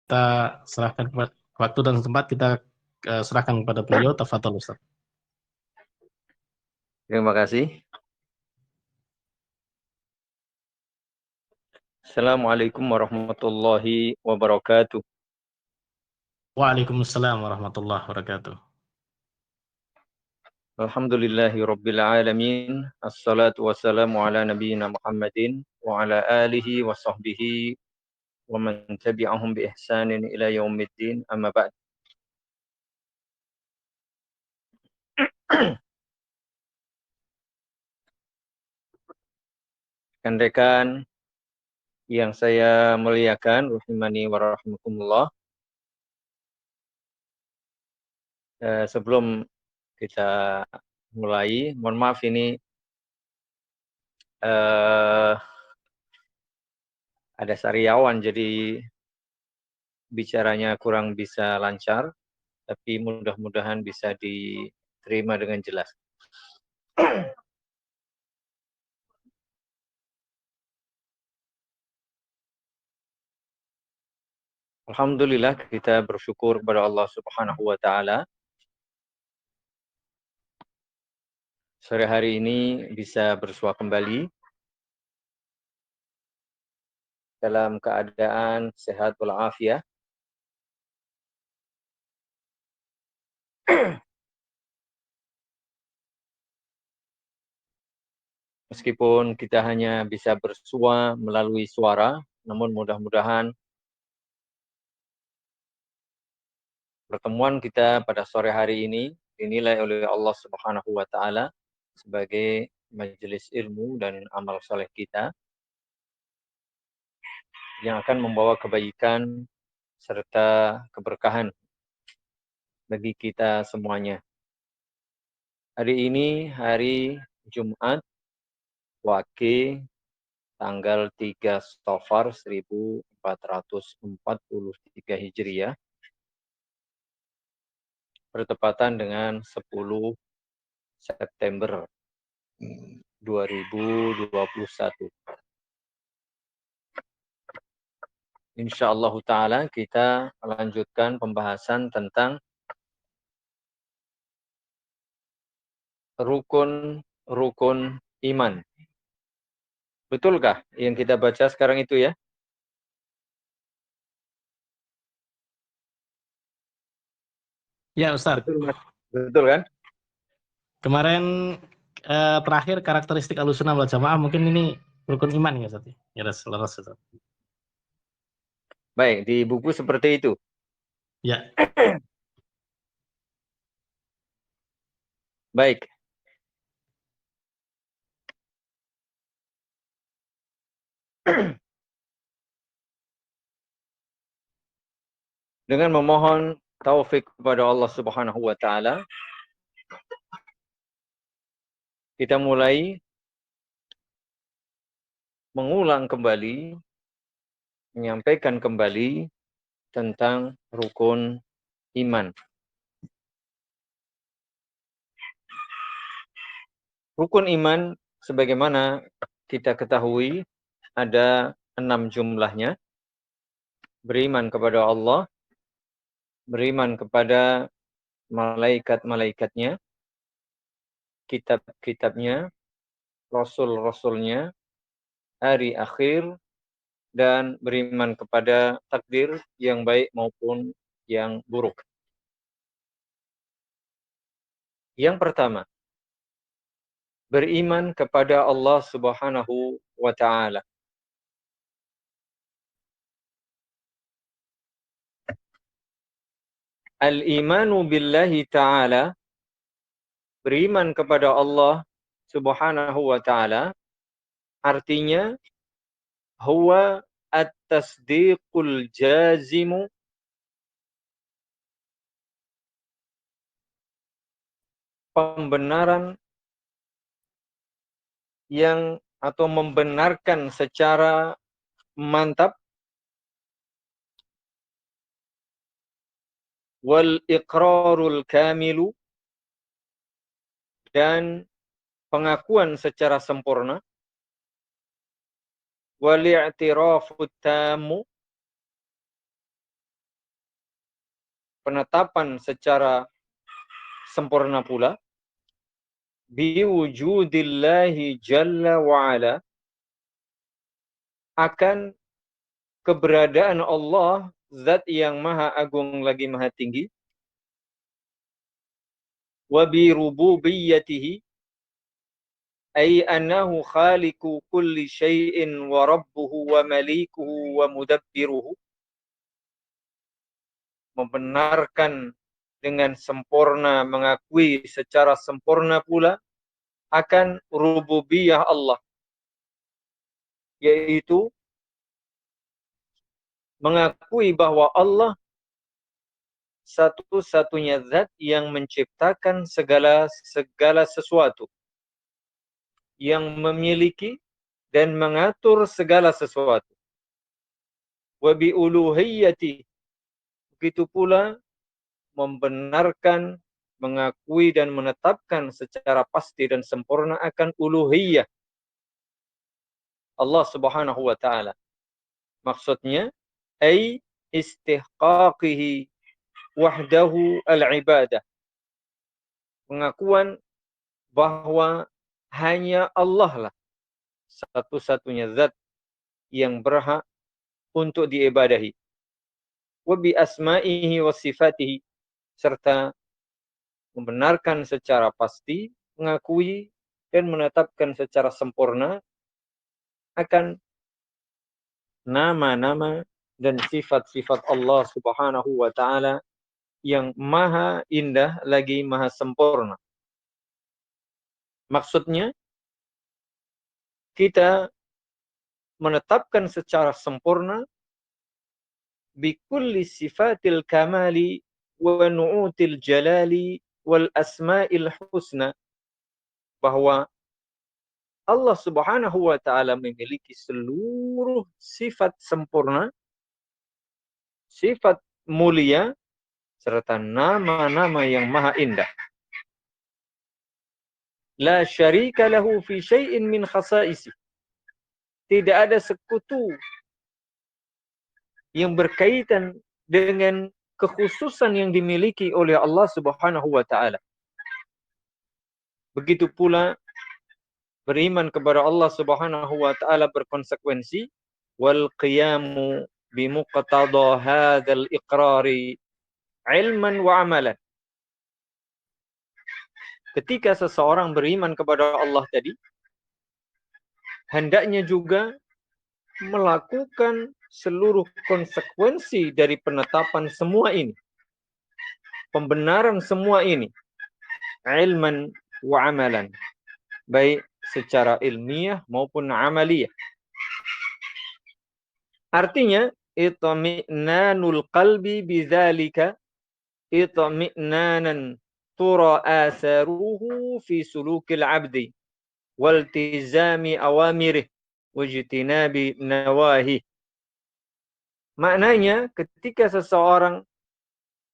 kita serahkan waktu dan tempat kita serahkan kepada beliau. Tafadhol Ustaz. Terima kasih. Assalamualaikum warahmatullahi wabarakatuh. Waalaikumsalam warahmatullahi wabarakatuh. Alhamdulillahi rabbil alamin. Assalatu wassalamu ala nabiyyina Muhammadin wa ala alihi wa sahbihi wa man tabi'ahum bi ihsanin ila yaumiddin. Amma ba'd. Rekan-rekan yang saya muliakan, rahimani wa rahimakumullah. Sebelum kita mulai, mohon maaf ini ada sariawan jadi bicaranya kurang bisa lancar, tapi mudah-mudahan bisa diterima dengan jelas. Alhamdulillah kita bersyukur kepada Allah Subhanahu wa taala. Sore hari ini bisa bersua kembali dalam keadaan sehat walafiat. Meskipun kita hanya bisa bersua melalui suara, namun mudah-mudahan pertemuan kita pada sore hari ini dinilai oleh Allah Subhanahu wa taala sebagai majelis ilmu dan amal soleh kita yang akan membawa kebaikan serta keberkahan bagi kita semuanya. Hari ini hari Jumat, Wage, tanggal 3 Safar 1443 Hijriah, bertepatan dengan 10 September 2021. Insyaallah ta'ala kita melanjutkan pembahasan tentang rukun iman. Betulkah yang kita baca sekarang itu ya? Ya Ustaz. Betul, Mas. Betul kan? Kemarin terakhir karakteristik Ahlussunnah wal Jamaah, mungkin ini rukun iman ya Ustaz. Ya leres Ustaz. Baik, di buku seperti itu. Ya. Baik. Dengan memohon taufik kepada Allah Subhanahu wa taala, kita mulai mengulang kembali, menyampaikan kembali tentang rukun iman. Rukun iman sebagaimana kita ketahui ada 6 jumlahnya. Beriman kepada Allah, beriman kepada malaikat-malaikatnya, kitab-kitabnya, rasul-rasulnya, hari akhir, dan beriman kepada takdir yang baik maupun yang buruk. Yang pertama, beriman kepada Allah Subhanahu wa taala. Al-imanu billahi ta'ala, beriman kepada Allah Subhanahu wa ta'ala, artinya huwa at-tasdiqul jazimu, pembenaran yang atau membenarkan secara mantap, wal iqrarul kamilu, dan pengakuan secara sempurna, wal i'tirafut tammu, penetapan secara sempurna pula biwujudillahi jalla wa'ala, akan keberadaan Allah, zat yang maha agung lagi maha tinggi, wa bi rububiyyatihi, ay annahu khaliqu kulli syai'in wa rabbuhu wa malikuhu wa mudabbiruhu, membenarkan dengan sempurna, mengakui secara sempurna pula akan rububiyah Allah, yaitu mengakui bahwa Allah satu-satunya zat yang menciptakan segala sesuatu, yang memiliki dan mengatur segala sesuatu. Wa bi uluhiyyati, begitu pula membenarkan, mengakui dan menetapkan secara pasti dan sempurna akan uluhiyah Allah Subhanahu wa taala. Maksudnya ai istihqaqihi wahdahu al-ibadah. Pengakuan bahwa hanya Allah lah satu-satunya zat yang berhak untuk diibadahi. Wa bi asma'ihi wa sifatihi, serta membenarkan secara pasti, mengakui dan menetapkan secara sempurna akan nama-nama dan sifat-sifat Allah Subhanahu wa taala yang maha indah lagi maha sempurna. Maksudnya kita menetapkan secara sempurna bikulli sifatil kamali wa nu'util jalali wal asma'il husna, bahwa Allah Subhanahu wa taala memiliki seluruh sifat sempurna, sifat mulia, serta nama-nama yang maha indah. La syarika lahu fi syai'in min khasaisi, tidak ada sekutu yang berkaitan dengan kekhususan yang dimiliki oleh Allah Subhanahu wa taala. Begitu pula beriman kepada Allah Subhanahu wa taala berkonsekuensi wal qiyamu bimuqtada hadzal iqrari ilman wa amalan. Ketika seseorang beriman kepada Allah tadi, hendaknya juga melakukan seluruh konsekuensi dari penetapan semua ini, pembenaran semua ini, ilman wa amalan, baik secara ilmiah maupun amaliyah. Artinya itmi'nanul qalbi bidzalika itmi'nanan tura asaruhu fi sulukil abdi waltizami awamirih wajtinabi nawahi. Maknanya ketika seseorang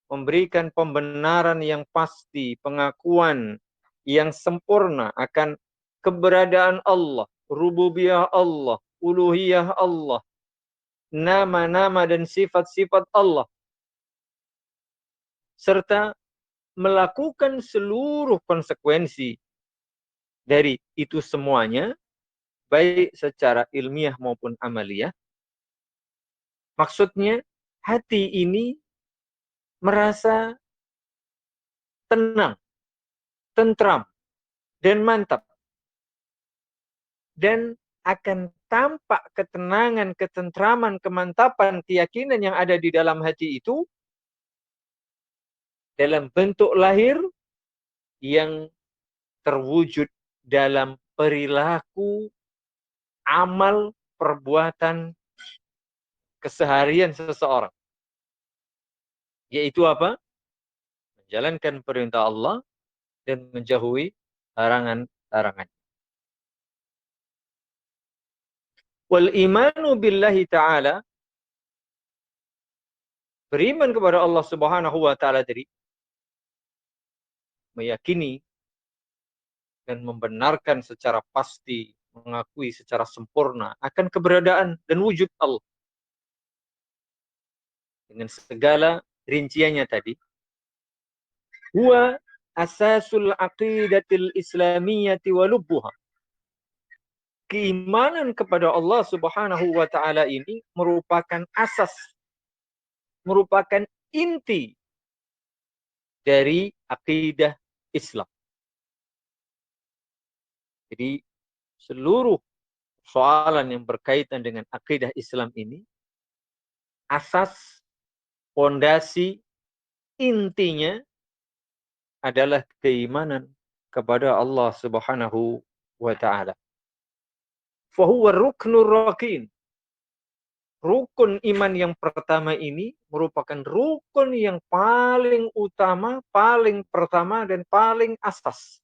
memberikan pembenaran yang pasti, pengakuan yang sempurna akan keberadaan Allah, rububiyah Allah, uluhiyah Allah, nama-nama dan sifat-sifat Allah, serta melakukan seluruh konsekuensi dari itu semuanya, baik secara ilmiah maupun amaliyah. Maksudnya hati ini merasa tenang, tentram, dan mantap. Dan akan tampak ketenangan, ketentraman, kemantapan, keyakinan yang ada di dalam hati itu dalam bentuk lahir yang terwujud dalam perilaku, amal, perbuatan keseharian seseorang. Yaitu apa? Menjalankan perintah Allah dan menjauhi larangan-larangan. Wal imanu billahi ta'ala, beriman kepada Allah Subhanahu wa taala tadi, meyakini dan membenarkan secara pasti, mengakui secara sempurna akan keberadaan dan wujud Allah dengan segala rinciannya tadi, huwa asasul aqidatil islamiyyati wa lubbuha. Keimanan kepada Allah Subhanahu wa taala ini merupakan asas, merupakan inti dari akidah Islam. Jadi seluruh soalan yang berkaitan dengan akidah Islam ini, asas, fondasi, intinya adalah keimanan kepada Allah Subhanahu wa taala. Fahuwa ruknur rakin. Rukun iman yang pertama ini merupakan rukun yang paling utama, paling pertama, dan paling asas.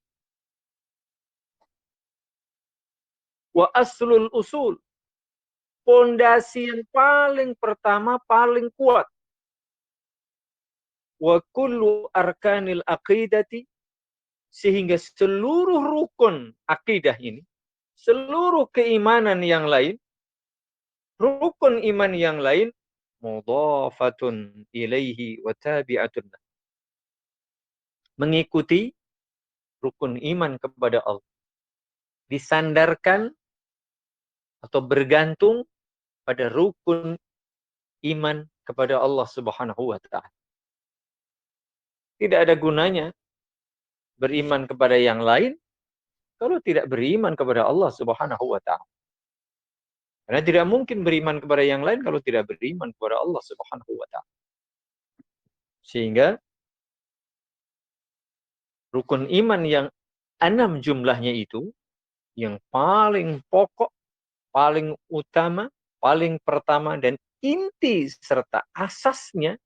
Wa aslul usul. Pondasi yang paling pertama, paling kuat. Wa kullu arkanil aqidati. Sehingga seluruh rukun akidah ini, seluruh keimanan yang lain, rukun iman yang lain, mudhafatun ilaihi wa tabi'atun. Mengikuti rukun iman kepada Allah. Disandarkan atau bergantung pada rukun iman kepada Allah Subhanahu wa taala. Tidak ada gunanya beriman kepada yang lain kalau tidak beriman kepada Allah Subhanahu wa taala. Karena tidak mungkin beriman kepada yang lain kalau tidak beriman kepada Allah Subhanahu wa taala. Sehingga rukun iman yang 6 jumlahnya itu, yang paling pokok, paling utama, paling pertama, dan inti serta asasnya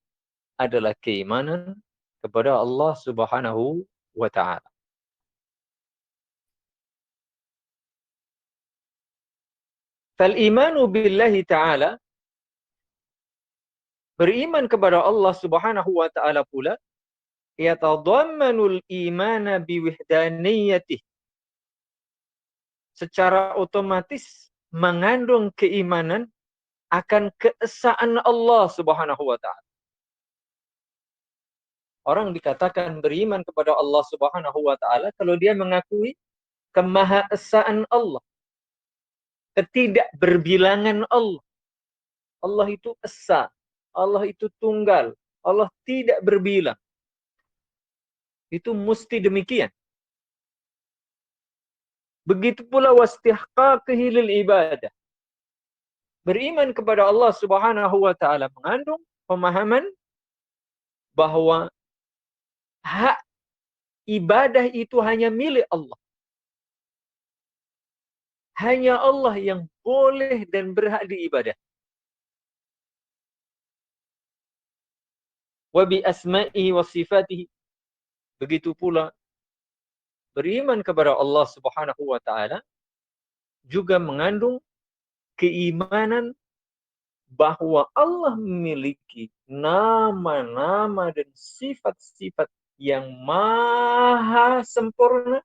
adalah keimanan kepada Allah Subhanahu wa taala. Fal imanu billahi ta'ala, beriman kepada Allah Subhanahu wa taala pula, yatadammanul imana biwihdaniyatih. Secara otomatis mengandung keimanan akan keesaan Allah Subhanahu wa taala. Orang dikatakan beriman kepada Allah Subhanahu wa taala kalau dia mengakui kemahaesaan Allah, ketidakberbilangan Allah. Allah itu esa, Allah itu tunggal, Allah tidak berbilang. Itu mesti demikian. Begitu pula wastihqaqihi lil ibadah. Beriman kepada Allah Subhanahu wa taala mengandung pemahaman bahwa hak ibadah itu hanya milik Allah. Hanya Allah yang boleh dan berhak diibadah. Wa bi asma'ihi wa sifatihi. Begitu pula beriman kepada Allah Subhanahu wa taala juga mengandung keimanan bahwa Allah memiliki nama-nama dan sifat-sifat yang maha sempurna,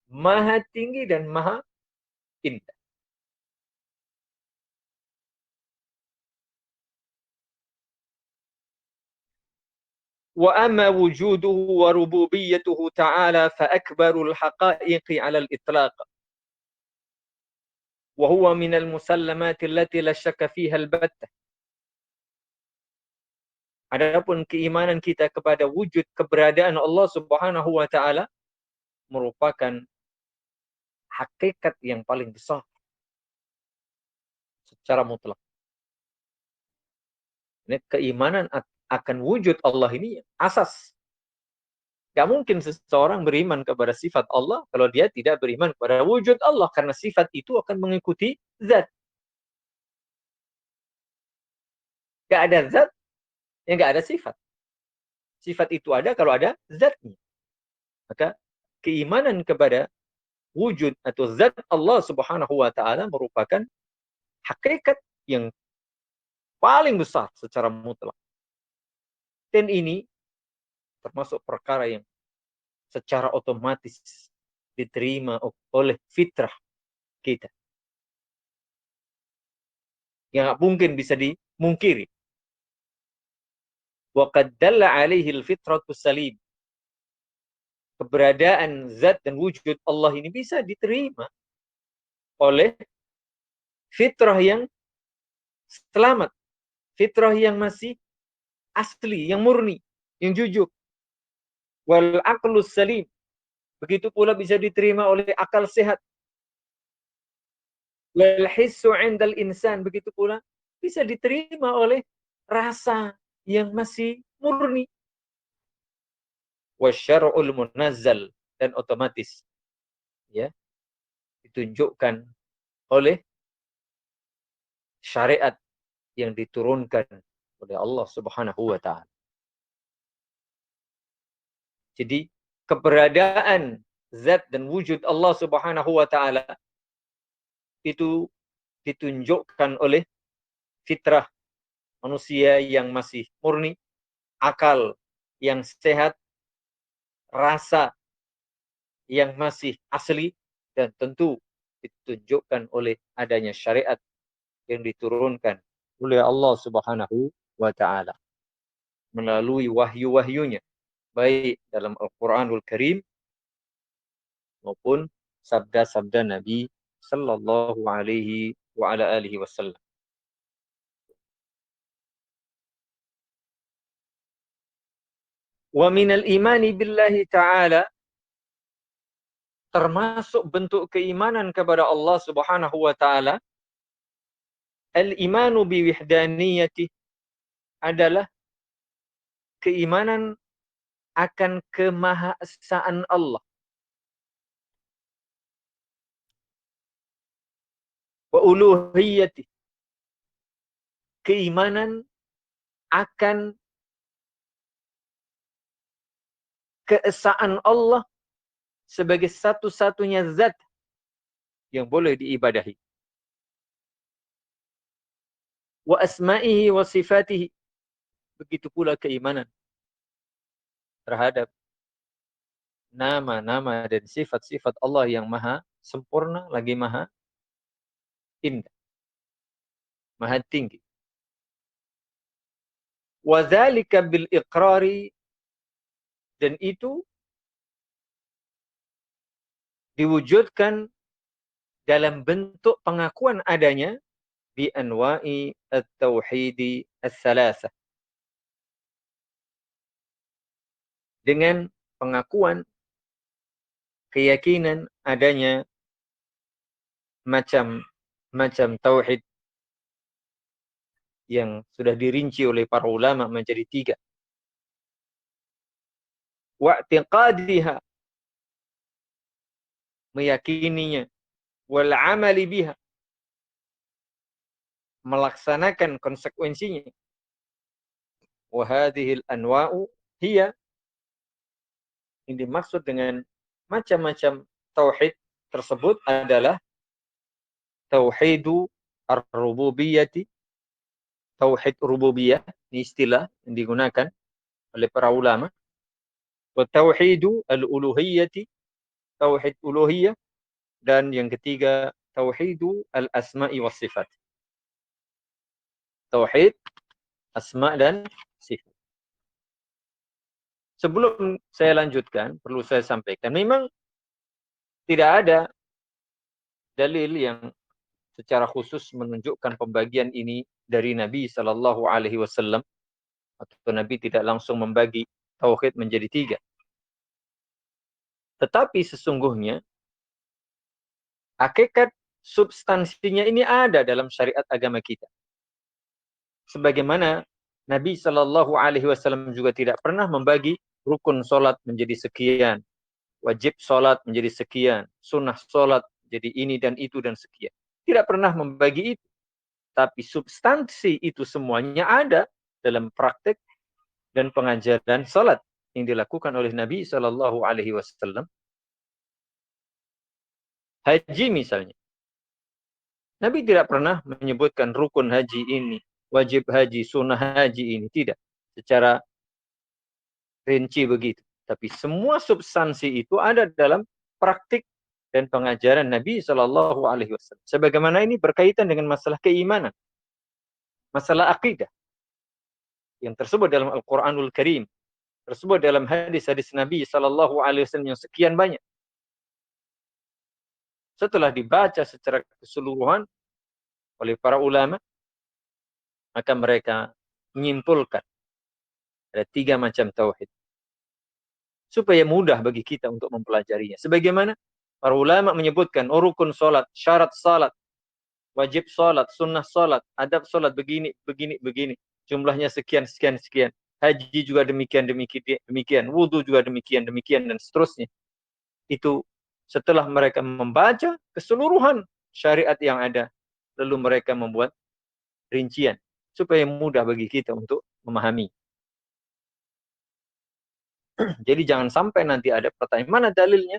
maha tinggi, dan maha indah. Wa amma wujuduhu wa rububiyyatuhu ta'ala fa akbarul haqa'iqi 'ala al-itlaq. Wa huwa min al-musallamati allati la syakka fiha al-battah. Adapun keimanan kita kepada wujud keberadaan Allah Subhanahu wa taala merupakan hakikat yang paling besar secara mutlak. Ini keimanan akan wujud Allah ini asas. Gak mungkin seseorang beriman kepada sifat Allah kalau dia tidak beriman kepada wujud Allah, karena sifat itu akan mengikuti zat. Gak ada zat, ya gak ada sifat. Sifat itu ada kalau ada zatnya. Maka keimanan kepada wujud atau zat Allah Subhanahu wa taala merupakan hakikat yang paling besar secara mutlak. Dan ini termasuk perkara yang secara otomatis diterima oleh fitrah kita. Yang mungkin bisa dimungkiri. wa qad dalla 'alaihi al-fitratus salim. Keberadaan zat dan wujud Allah ini bisa diterima oleh fitrah yang selamat, fitrah yang masih asli, yang murni, yang jujur. Wal aqlus salim, begitu pula bisa diterima oleh akal sehat. Wal hissu 'indal insan, begitu pula bisa diterima oleh rasa yang masih murni. Wasyar'ul munazzal, dan otomatis ya ditunjukkan oleh syariat yang diturunkan oleh Allah Subhanahu wa taala. Jadi keberadaan zat dan wujud Allah Subhanahu wa taala itu ditunjukkan oleh fitrah manusia yang masih murni, akal yang sehat, rasa yang masih asli, dan tentu ditunjukkan oleh adanya syariat yang diturunkan oleh Allah Subhanahu wa taala melalui wahyu-wahyunya, baik dalam Al-Qur'anul Karim maupun sabda-sabda Nabi sallallahu alaihi wa ala alihi wasallam. Wa minal imani billahi ta'ala, termasuk bentuk keimanan kepada Allah Subhanahu wa taala, al-imanu bi wahdaniyati, adalah keimanan akan kemahaesaan Allah. Wa uluhiyati, keimanan akan keesaan Allah sebagai satu-satunya zat yang boleh diibadahi. Wa asma'ihi wa sifatihi, begitu pula keimanan terhadap nama-nama dan sifat-sifat Allah yang maha sempurna lagi maha indah, maha tinggi. Wa dzalika bil iqrari, dan itu diwujudkan dalam bentuk pengakuan adanya bi anwa'i at-tauhid as-salasah, dengan pengakuan keyakinan adanya macam-macam tauhid yang sudah dirinci oleh para ulama menjadi 3. Wa i'tiqadiha, meyakininya, wal amali biha, melaksanakan konsekuensinya. Wa hadhil anwa'u hiya, yang dimaksud dengan macam-macam tauhid tersebut adalah tauhidu ar-rububiyyati, tauhid rububiyah, ini istilah yang digunakan oleh para ulama. Wa tauhidu al-uluhiyyati, tauhid uluhiyah, dan yang ketiga tauhidu al-asma'i was sifat, tauhid asma dan sifat. Sebelum saya lanjutkan, perlu saya sampaikan, memang tidak ada dalil yang secara khusus menunjukkan pembagian ini dari Nabi Shallallahu Alaihi Wasallam, atau Nabi tidak langsung membagi tauhid menjadi 3. Tetapi sesungguhnya hakikat substansinya ini ada dalam syariat agama kita. Sebagaimana Nabi Shallallahu Alaihi Wasallam juga tidak pernah membagi rukun solat menjadi sekian, wajib solat menjadi sekian, sunnah solat jadi ini dan itu dan sekian. Tidak pernah membagi itu. Tapi substansi itu semuanya ada dalam praktek dan pengajaran solat yang dilakukan oleh Nabi Shallallahu Alaihi Wasallam. Haji misalnya, Nabi tidak pernah menyebutkan rukun haji ini, wajib haji, sunnah haji ini, tidak secara rinci begitu. Tapi semua substansi itu ada dalam praktik dan pengajaran Nabi Shallallahu Alaihi Wasallam. Sebagaimana ini berkaitan dengan masalah keimanan, masalah akidah. yang tersebut dalam Al-Quranul Karim, tersebut dalam hadis-hadis Nabi Sallallahu Alaihi Wasallam yang sekian banyak. Setelah dibaca secara keseluruhan oleh para ulama, maka mereka menyimpulkan ada 3 macam tauhid. Supaya mudah bagi kita untuk mempelajarinya. Sebagaimana para ulama menyebutkan rukun salat, syarat salat, wajib salat, sunnah salat, adab salat begini, begini, begini. Jumlahnya sekian, sekian, sekian. Haji juga demikian, demikian, demikian. Wudu juga demikian, demikian, dan seterusnya. Itu setelah mereka membaca keseluruhan syariat yang ada, lalu mereka membuat rincian supaya mudah bagi kita untuk memahami. Jadi jangan sampai nanti ada pertanyaan, mana dalilnya?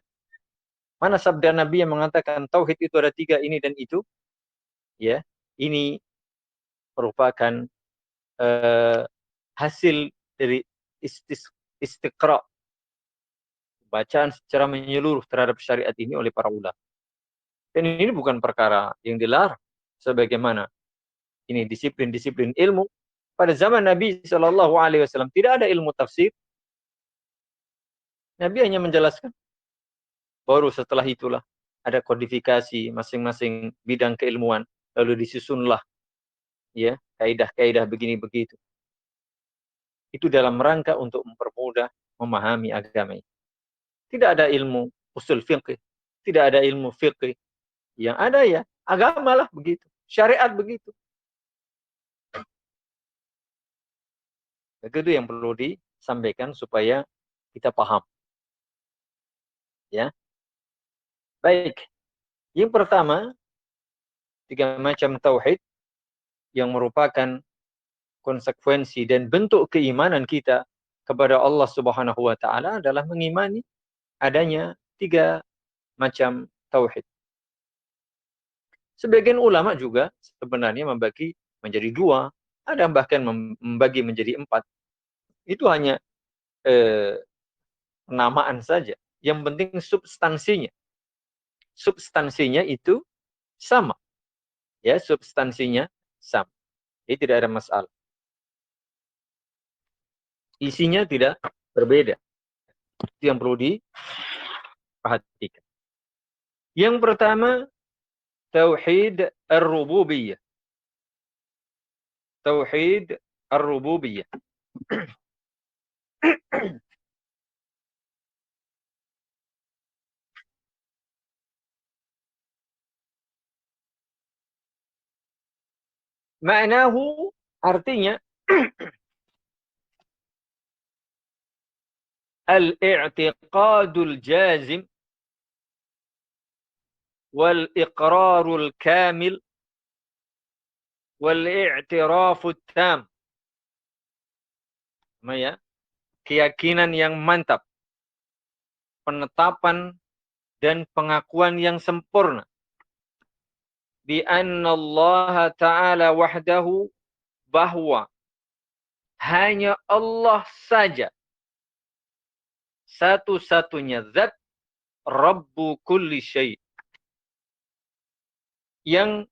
Mana sabda Nabi yang mengatakan tauhid itu ada 3 ini dan itu? Ya, ini merupakan hasil dari istiqra, bacaan secara menyeluruh terhadap syariat ini oleh para ulama. Dan ini bukan perkara yang dilarang, sebagaimana ini disiplin-disiplin ilmu. Pada zaman Nabi Shallallahu Alaihi Wasallam tidak ada ilmu tafsir. Nabi hanya menjelaskan. Baru setelah itulah ada kodifikasi masing-masing bidang keilmuan, lalu disusunlah ya kaidah-kaidah begini begitu. Itu dalam rangka untuk mempermudah memahami agama ini. Tidak ada ilmu usul fiqh, tidak ada ilmu fiqh. Yang ada ya agama lah begitu, syariat begitu. Begitu yang perlu disampaikan supaya kita paham. Ya. Baik. Yang pertama, 3 macam tauhid yang merupakan konsekuensi dan bentuk keimanan kita kepada Allah Subhanahu wa taala adalah mengimani adanya 3 macam tauhid. Sebagian ulama juga sebenarnya membagi menjadi 2, ada bahkan membagi menjadi 4. Itu hanya penamaan saja. Yang penting substansinya. Substansinya itu sama. Ya, substansinya sama. Jadi tidak ada masalah. Isinya tidak berbeda. Itu yang perlu diperhatikan. Yang pertama, tauhid ar-rububiyah. Tauhid ar-rububiyah. Ma'nahu artinya al-i'tiqadul jazim wal iqrarul kamil wal i'tirafut tam. Ya, keyakinan yang mantap, penetapan dan pengakuan yang sempurna bi anna Allah Ta'ala wahdahu, bahwa hanya Allah saja satu-satunya zat Rabbu kulli syai, yang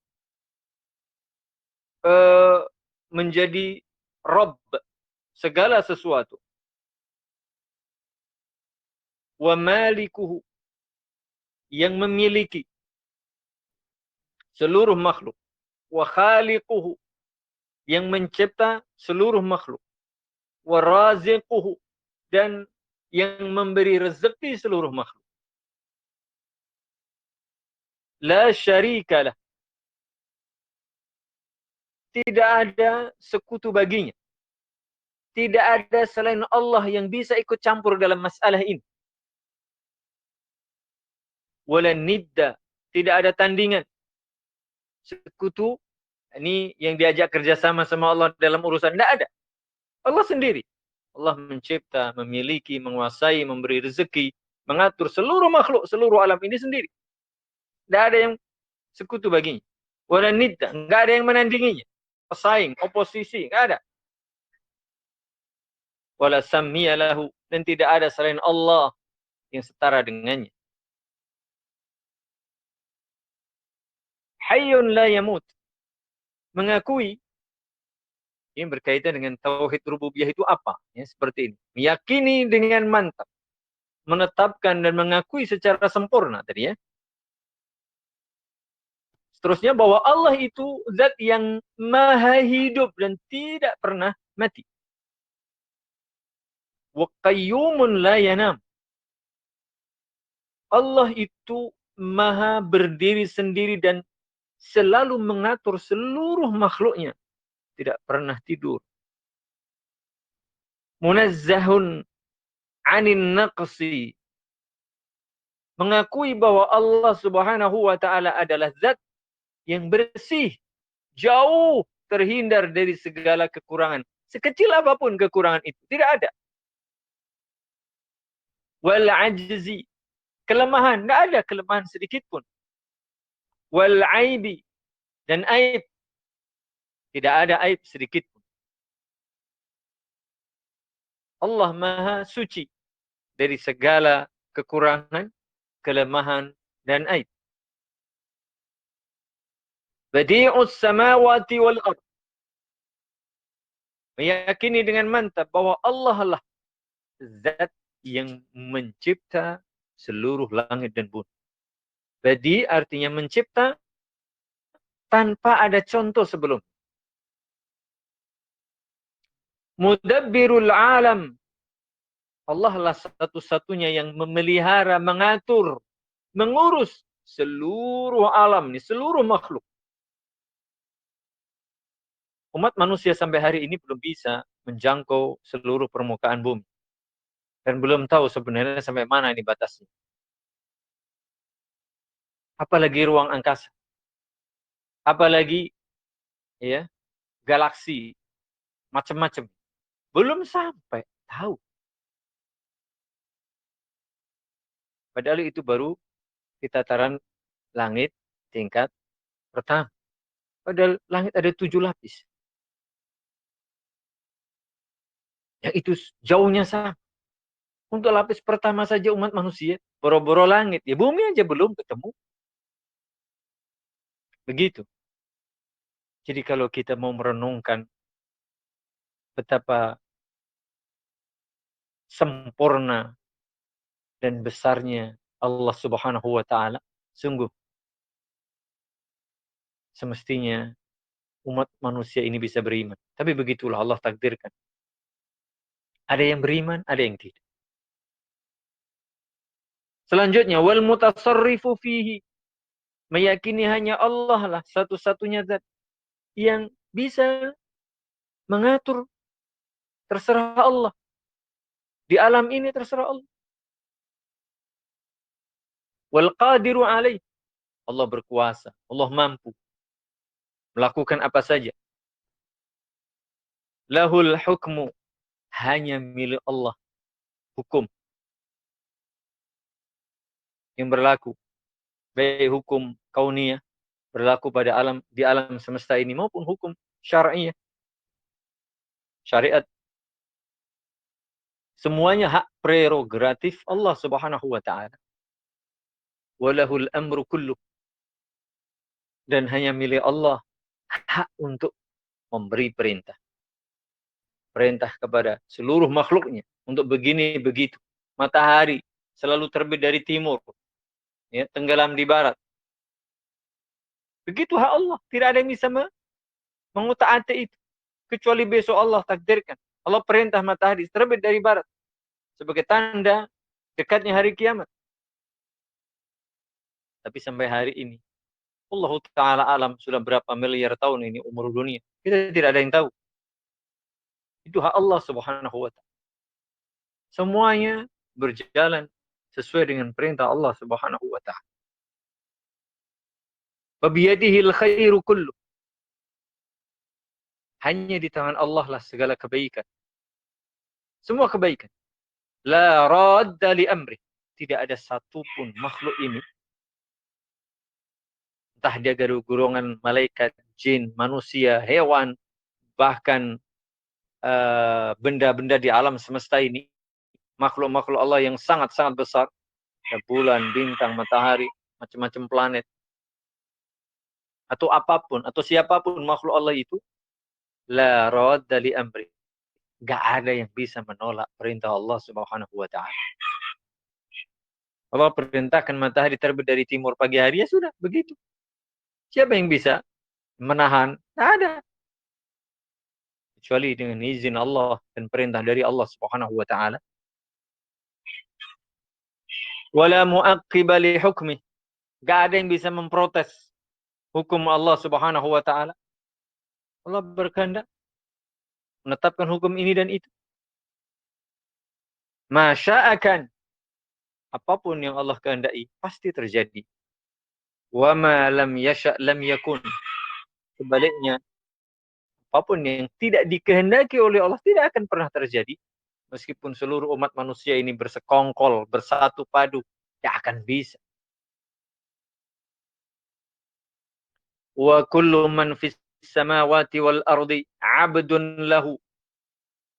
menjadi Rabb segala sesuatu, wa malikuhu, yang memiliki seluruh makhluk, wa khaliquhu, yang mencipta seluruh makhluk, wa raziquhu, dan yang memberi rezeki seluruh makhluk. La syarika lah, tidak ada sekutu baginya. Tidak ada selain Allah yang bisa ikut campur dalam masalah ini. Wala nidda, tidak ada tandingan. Sekutu, ini yang diajak kerjasama sama Allah dalam urusan, tidak ada. Allah sendiri. Allah mencipta, memiliki, menguasai, memberi rezeki, mengatur seluruh makhluk, seluruh alam ini sendiri. Tidak ada yang sekutu baginya. Wala nidda, tidak ada yang menandinginya. Pesaing, oposisi, tidak ada. Wala sammiya lahu, dan tidak ada selain Allah yang setara dengannya. Hayyun la yamut, mengakui Ini berkaitan dengan tauhid rububiyah itu apa? Ya, seperti ini. Meyakini dengan mantap, menetapkan dan mengakui secara sempurna tadi ya. Seterusnya bahwa Allah itu zat yang maha hidup dan tidak pernah mati. Wa qayyumun la yanam. Allah itu maha berdiri sendiri dan selalu mengatur seluruh makhluknya. Tidak pernah tidur. Munazzahun anin naqsi. Mengakui bahwa Allah Subhanahu wa taala adalah zat yang bersih, jauh terhindar dari segala kekurangan. Sekecil apapun kekurangan itu, tidak ada. Wal ajzi, kelemahan, tidak ada kelemahan sedikit pun. Wal aibi, dan aib, tidak ada aib sedikit pun. Allah maha suci dari segala kekurangan, kelemahan, dan aib. Badi'us samawati wal ard. Meyakini dengan mantap bahwa Allah lah zat yang mencipta seluruh langit dan bumi. Badi artinya mencipta tanpa ada contoh sebelum. Mudabbirul alam. Allah lah satu-satunya yang memelihara, mengatur, mengurus seluruh alam ini, seluruh makhluk. Umat manusia sampai hari ini belum bisa menjangkau seluruh permukaan bumi. Dan belum tahu sebenarnya sampai mana ini batasnya. Apalagi ruang angkasa. Apalagi ya galaksi, macam-macam. Belum sampai tahu. Padahal itu baru di tataran langit tingkat pertama. Padahal langit ada 7 lapis. Yang itu jauhnya sama. Untuk lapis pertama saja umat manusia, boro-boro langit. Ya bumi aja belum ketemu. Begitu. Jadi kalau kita mau merenungkan betapa sempurna dan besarnya Allah Subhanahu wa taala, sungguh semestinya umat manusia ini bisa beriman. Tapi begitulah Allah takdirkan. Ada yang beriman, ada yang tidak. Selanjutnya, wal mutasarrifu fihi. Meyakini hanya Allah lah satu-satunya zat yang bisa mengatur, terserah Allah. Di alam ini terserah Allah. Wal qadiru alaih. Allah berkuasa, Allah mampu melakukan apa saja. Lahul hukmu, hanya milik Allah hukum yang berlaku. Baik hukum kauniyah, berlaku pada alam, di alam semesta ini, maupun hukum syar'iyah, syariat. Semuanya hak prerogatif Allah Subhanahu wa taala. Walahul amru kullu. Dan hanya milik Allah hak untuk memberi perintah. Perintah kepada seluruh makhluknya untuk begini begitu. Matahari selalu terbit dari timur, ya, tenggelam di barat. Begitu hak Allah. Tidak ada yang bisa mengutak-atik itu. Kecuali besok Allah takdirkan. Allah perintah matahari terbit dari barat. Sebagai tanda dekatnya hari kiamat. Tapi sampai hari ini, Allah Ta'ala alam sudah berapa miliar tahun ini umur dunia. Kita tidak ada yang tahu. Itu hak Allah Subhanahu wa ta'ala. Semuanya berjalan sesuai dengan perintah Allah Subhanahu wa ta'ala. Wabiyadihil khairu kullu. Hanya di tangan Allah lah segala kebaikan. Semua kebaikan. La radda li amri. Tidak ada satupun makhluk ini, entah dia golongan malaikat, jin, manusia, hewan, bahkan benda-benda di alam semesta ini, makhluk-makhluk Allah yang sangat-sangat besar, bulan, bintang, matahari, macam-macam planet, atau apapun, atau siapapun makhluk Allah itu, La radda li amri. Gak ada yang bisa menolak perintah Allah Subhanahu wa taala. Allah perintahkan matahari terbit dari timur pagi hari, ya sudah, begitu. Siapa yang bisa menahan? Tidak ada. Kecuali dengan izin Allah dan perintah dari Allah Subhanahu wa taala. Wala mu'aqqiba li hukmi. Gak ada yang bisa memprotes hukum Allah Subhanahu wa taala. Allah berkehendak menetapkan hukum ini dan itu. Masya'akan. Apapun yang Allah kehendaki pasti terjadi. Wa ma lam yasha' lam yakun. Sebaliknya, apapun yang tidak dikehendaki oleh Allah tidak akan pernah terjadi. Meskipun seluruh umat manusia ini bersekongkol, bersatu padu, tidak akan bisa. Wa kullu man fis samawati wal ardi 'abdun lahu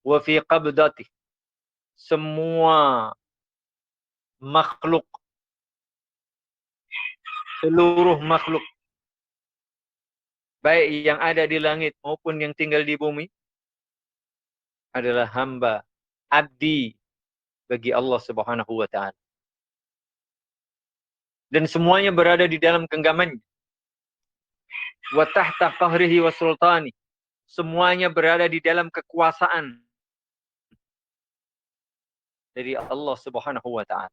wa fi qabdati. Semua makhluk, seluruh makhluk, baik yang ada di langit maupun yang tinggal di bumi, adalah hamba, abdi bagi Allah Subhanahu wa taala. Dan semuanya berada di dalam genggamannya. Wa tahta qahrihi wa sultani. Semuanya berada di dalam kekuasaan dari Allah Subhanahu wa taala.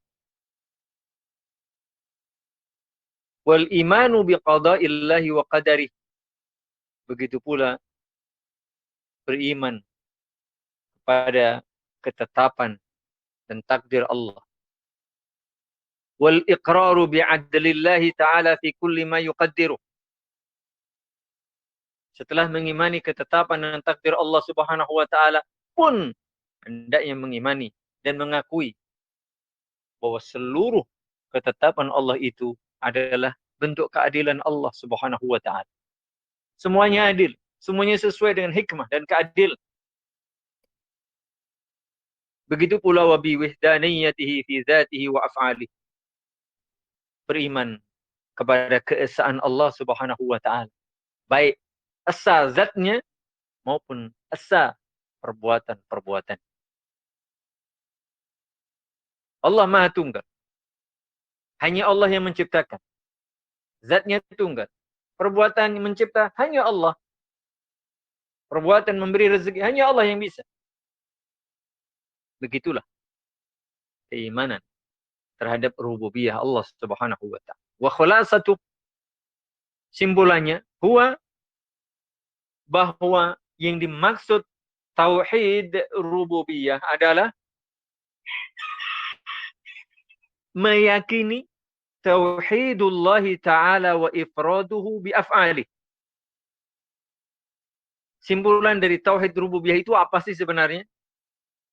Wal imanu biqada'illahi wa qadarihi. Begitu pula beriman pada ketetapan dan takdir Allah. Wal iqraru bi'adlillahi ta'ala fi kulli ma yuqaddiru. Setelah mengimani ketetapan dan takdir Allah Subhanahu wa taala pun hendaknya mengimani dan mengakui bahwa seluruh ketetapan Allah itu adalah bentuk keadilan Allah Subhanahu wa taala. Semuanya adil, semuanya sesuai dengan hikmah dan keadilan. Begitu pula wa bi wahdaniyatihi fi dzatihi wa af'alihi. Beriman kepada keesaan Allah Subhanahu wa taala, baik esa zatnya maupun esa perbuatan-perbuatan. Allah Maha Tunggal. Hanya Allah yang menciptakan. Zatnya tunggal. Perbuatan yang mencipta hanya Allah. Perbuatan memberi rezeki hanya Allah yang bisa. Begitulah keimanan terhadap rububiyah Allah Subhanahu wa taala. Wa khulasatu, simpulannya, huwa, bahwa yang dimaksud tauhid rububiyah adalah meyakini tauhidullah ta'ala wa ifraduhu bi af'ali. Simpulan dari tauhid rububiyah itu apa sih sebenarnya?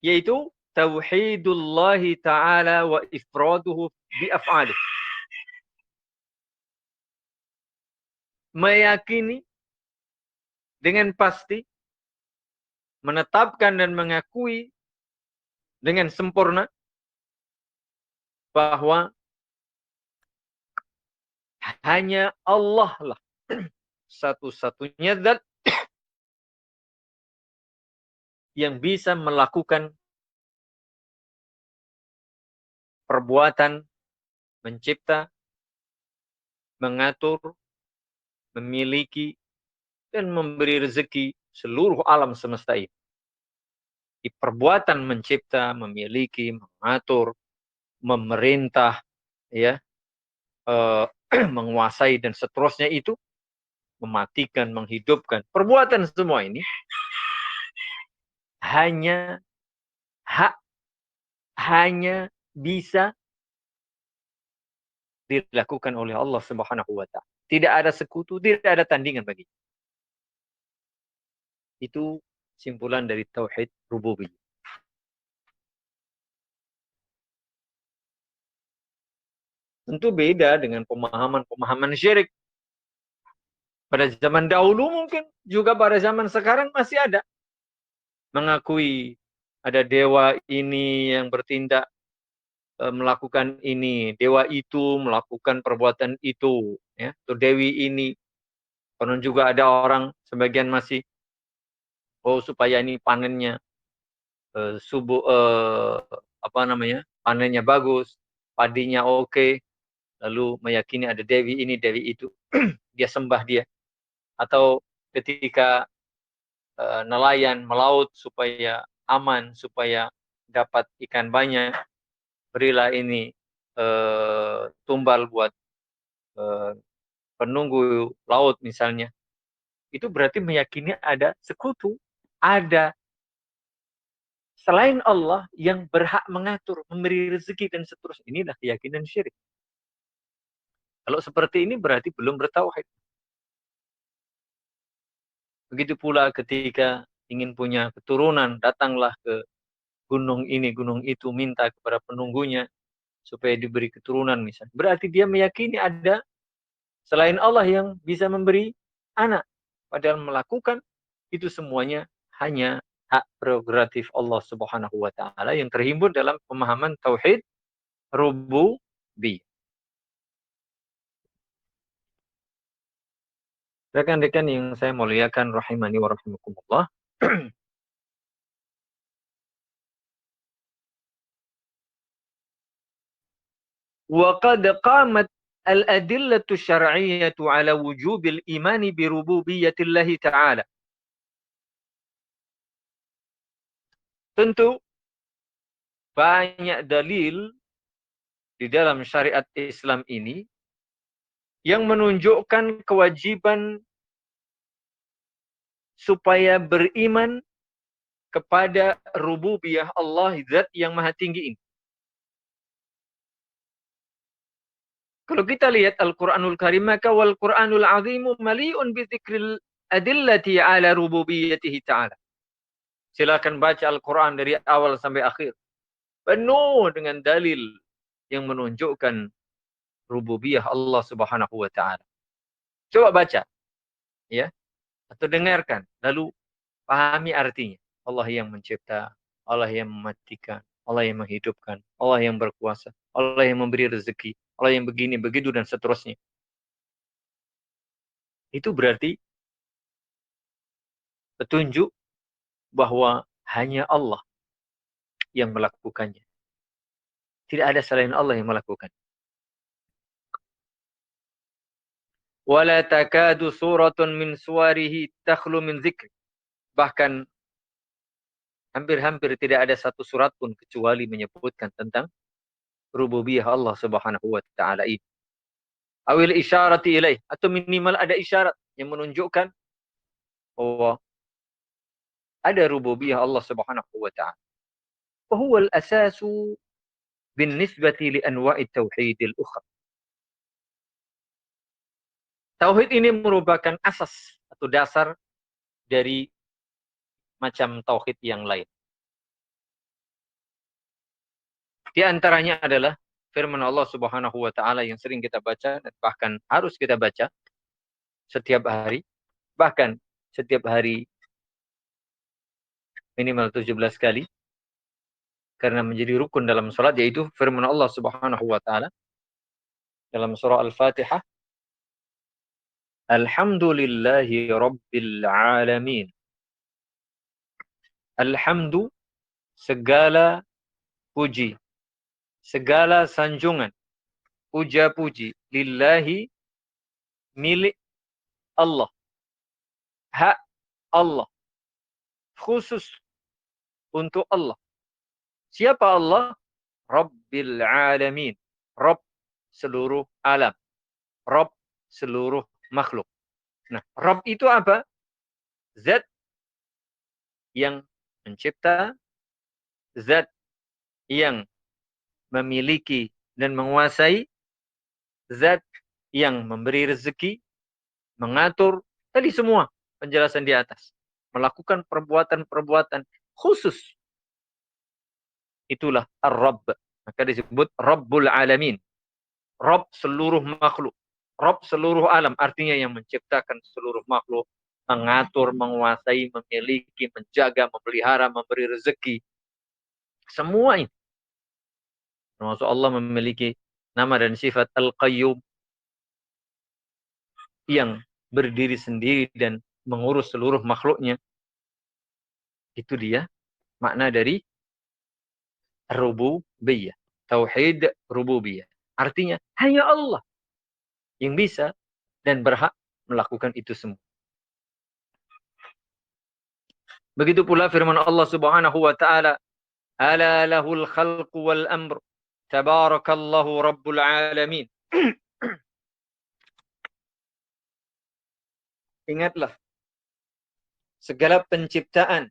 Yaitu tauhidullah ta'ala wa ifraduhu bi af'ali. Meyakini dengan pasti, menetapkan dan mengakui dengan sempurna bahwa hanya Allah lah satu-satunya zat yang bisa melakukan perbuatan mencipta, mengatur, memiliki, dan memberi rezeki seluruh alam semesta ini. Di perbuatan mencipta, memiliki, mengatur, memerintah, ya, menguasai dan seterusnya itu, mematikan, menghidupkan, perbuatan semua ini hanya bisa dilakukan oleh Allah Subhanahu wa taala. Tidak ada sekutu, tidak ada tandingan bagi. Itu simpulan dari tauhid rububiyah. Tentu beda dengan pemahaman syirik. Pada zaman dahulu mungkin, juga pada zaman sekarang masih ada. Mengakui ada dewa ini yang bertindak, melakukan ini, dewa itu melakukan perbuatan itu, ya, atau dewi ini. Konon juga ada orang, sebagian masih Oh, supaya ini panennya panennya bagus, padinya oke, lalu meyakini ada dewi ini, dewi itu, dia sembah dia. Atau ketika nelayan melaut supaya aman, supaya dapat ikan banyak, berilah ini tumbal buat penunggu laut misalnya. Itu berarti meyakini ada sekutu, ada selain Allah yang berhak mengatur, memberi rezeki dan seterusnya. Inilah keyakinan syirik. Kalau seperti ini berarti belum bertauhid. Begitu pula ketika ingin punya keturunan, datanglah ke gunung ini, gunung itu, minta kepada penunggunya supaya diberi keturunan misalnya. Berarti dia meyakini ada selain Allah yang bisa memberi anak. Padahal melakukan itu semuanya hanya hak prerogatif Allah Subhanahu wa taala yang terhimpun dalam pemahaman tauhid rububiyah. Rekan-rekan yang saya muliakan rahimani wa rahimakumullah. Wa qad qamat al-adillatu syar'iyyatu ala wujubil imani bi rububiyyatillahi ta'ala. Tentu banyak dalil di dalam syariat Islam ini yang menunjukkan kewajiban supaya beriman kepada rububiyah Allah Zat yang Maha Tinggi ini. Kalau kita lihat Al-Quranul Karim, maka wal Quranul Azimu mali'un bi dzikril adillati ala rububiyyatihi ta'ala. Silakan baca Al-Quran dari awal sampai akhir. Penuh dengan dalil yang menunjukkan rububiyah Allah Subhanahu wa taala. Coba baca, ya, atau dengarkan, lalu pahami artinya. Allah yang mencipta, Allah yang mematikan, Allah yang menghidupkan, Allah yang berkuasa, Allah yang memberi rezeki, Allah yang begini, begitu, dan seterusnya. Itu berarti petunjuk bahwa hanya Allah yang melakukannya. Tidak ada selain Allah yang melakukan. Wala takadu suratun min suwarihi takhlu min dzikri. Bahkan hampir-hampir tidak ada satu surat pun kecuali menyebutkan tentang rububiyah Allah Subhanahu wa taala ini. Awil isyarati ilaih, atau minimal ada isyarat yang menunjukkan bahwa ada rububiyah Allah Subhanahu wa taala. Wa huwa al-asasu binisbati li anwa'i tauhidil ukhra. Tauhid ini merupakan asas atau dasar dari macam tauhid yang lain. Di antaranya adalah firman Allah Subhanahu wa taala yang sering kita baca dan bahkan harus kita baca setiap hari, bahkan setiap hari minimal 17 kali karena menjadi rukun dalam salat, yaitu firman Allah Subhanahu wa taala dalam surah Al-Fatihah, Alhamdulillahi Rabbil Alamin. Alhamdu, segala puji, segala sanjungan, puja-puji, lillahi, milik Allah, hak Allah, khusus untuk Allah. Siapa Allah? Rabbil Alamin. Rabb seluruh alam. Rabb seluruh makhluk. Nah, Rabb itu apa? Zat yang mencipta, zat yang memiliki dan menguasai, zat yang memberi rezeki, mengatur, tadi semua penjelasan di atas. Melakukan perbuatan-perbuatan khusus. Itulah Ar-Rabb. Maka disebut Rabbul Alamin. Rabb seluruh makhluk. Rabb seluruh alam. Artinya yang menciptakan seluruh makhluk. Mengatur, menguasai, memiliki, menjaga, memelihara, memberi rezeki. Semua ini. Termasuk Allah memiliki nama dan sifat Al-Qayyum. Yang berdiri sendiri dan mengurus seluruh makhluknya. Itu dia makna dari rububiyah. Tauhid rububiyah. Artinya hanya Allah yang bisa dan berhak melakukan itu semua. Begitu pula firman Allah Subhanahu wa taala, "Ala lahul khalqu wal amr. Tabarakallahu rabbul alamin." Ingatlah, segala penciptaan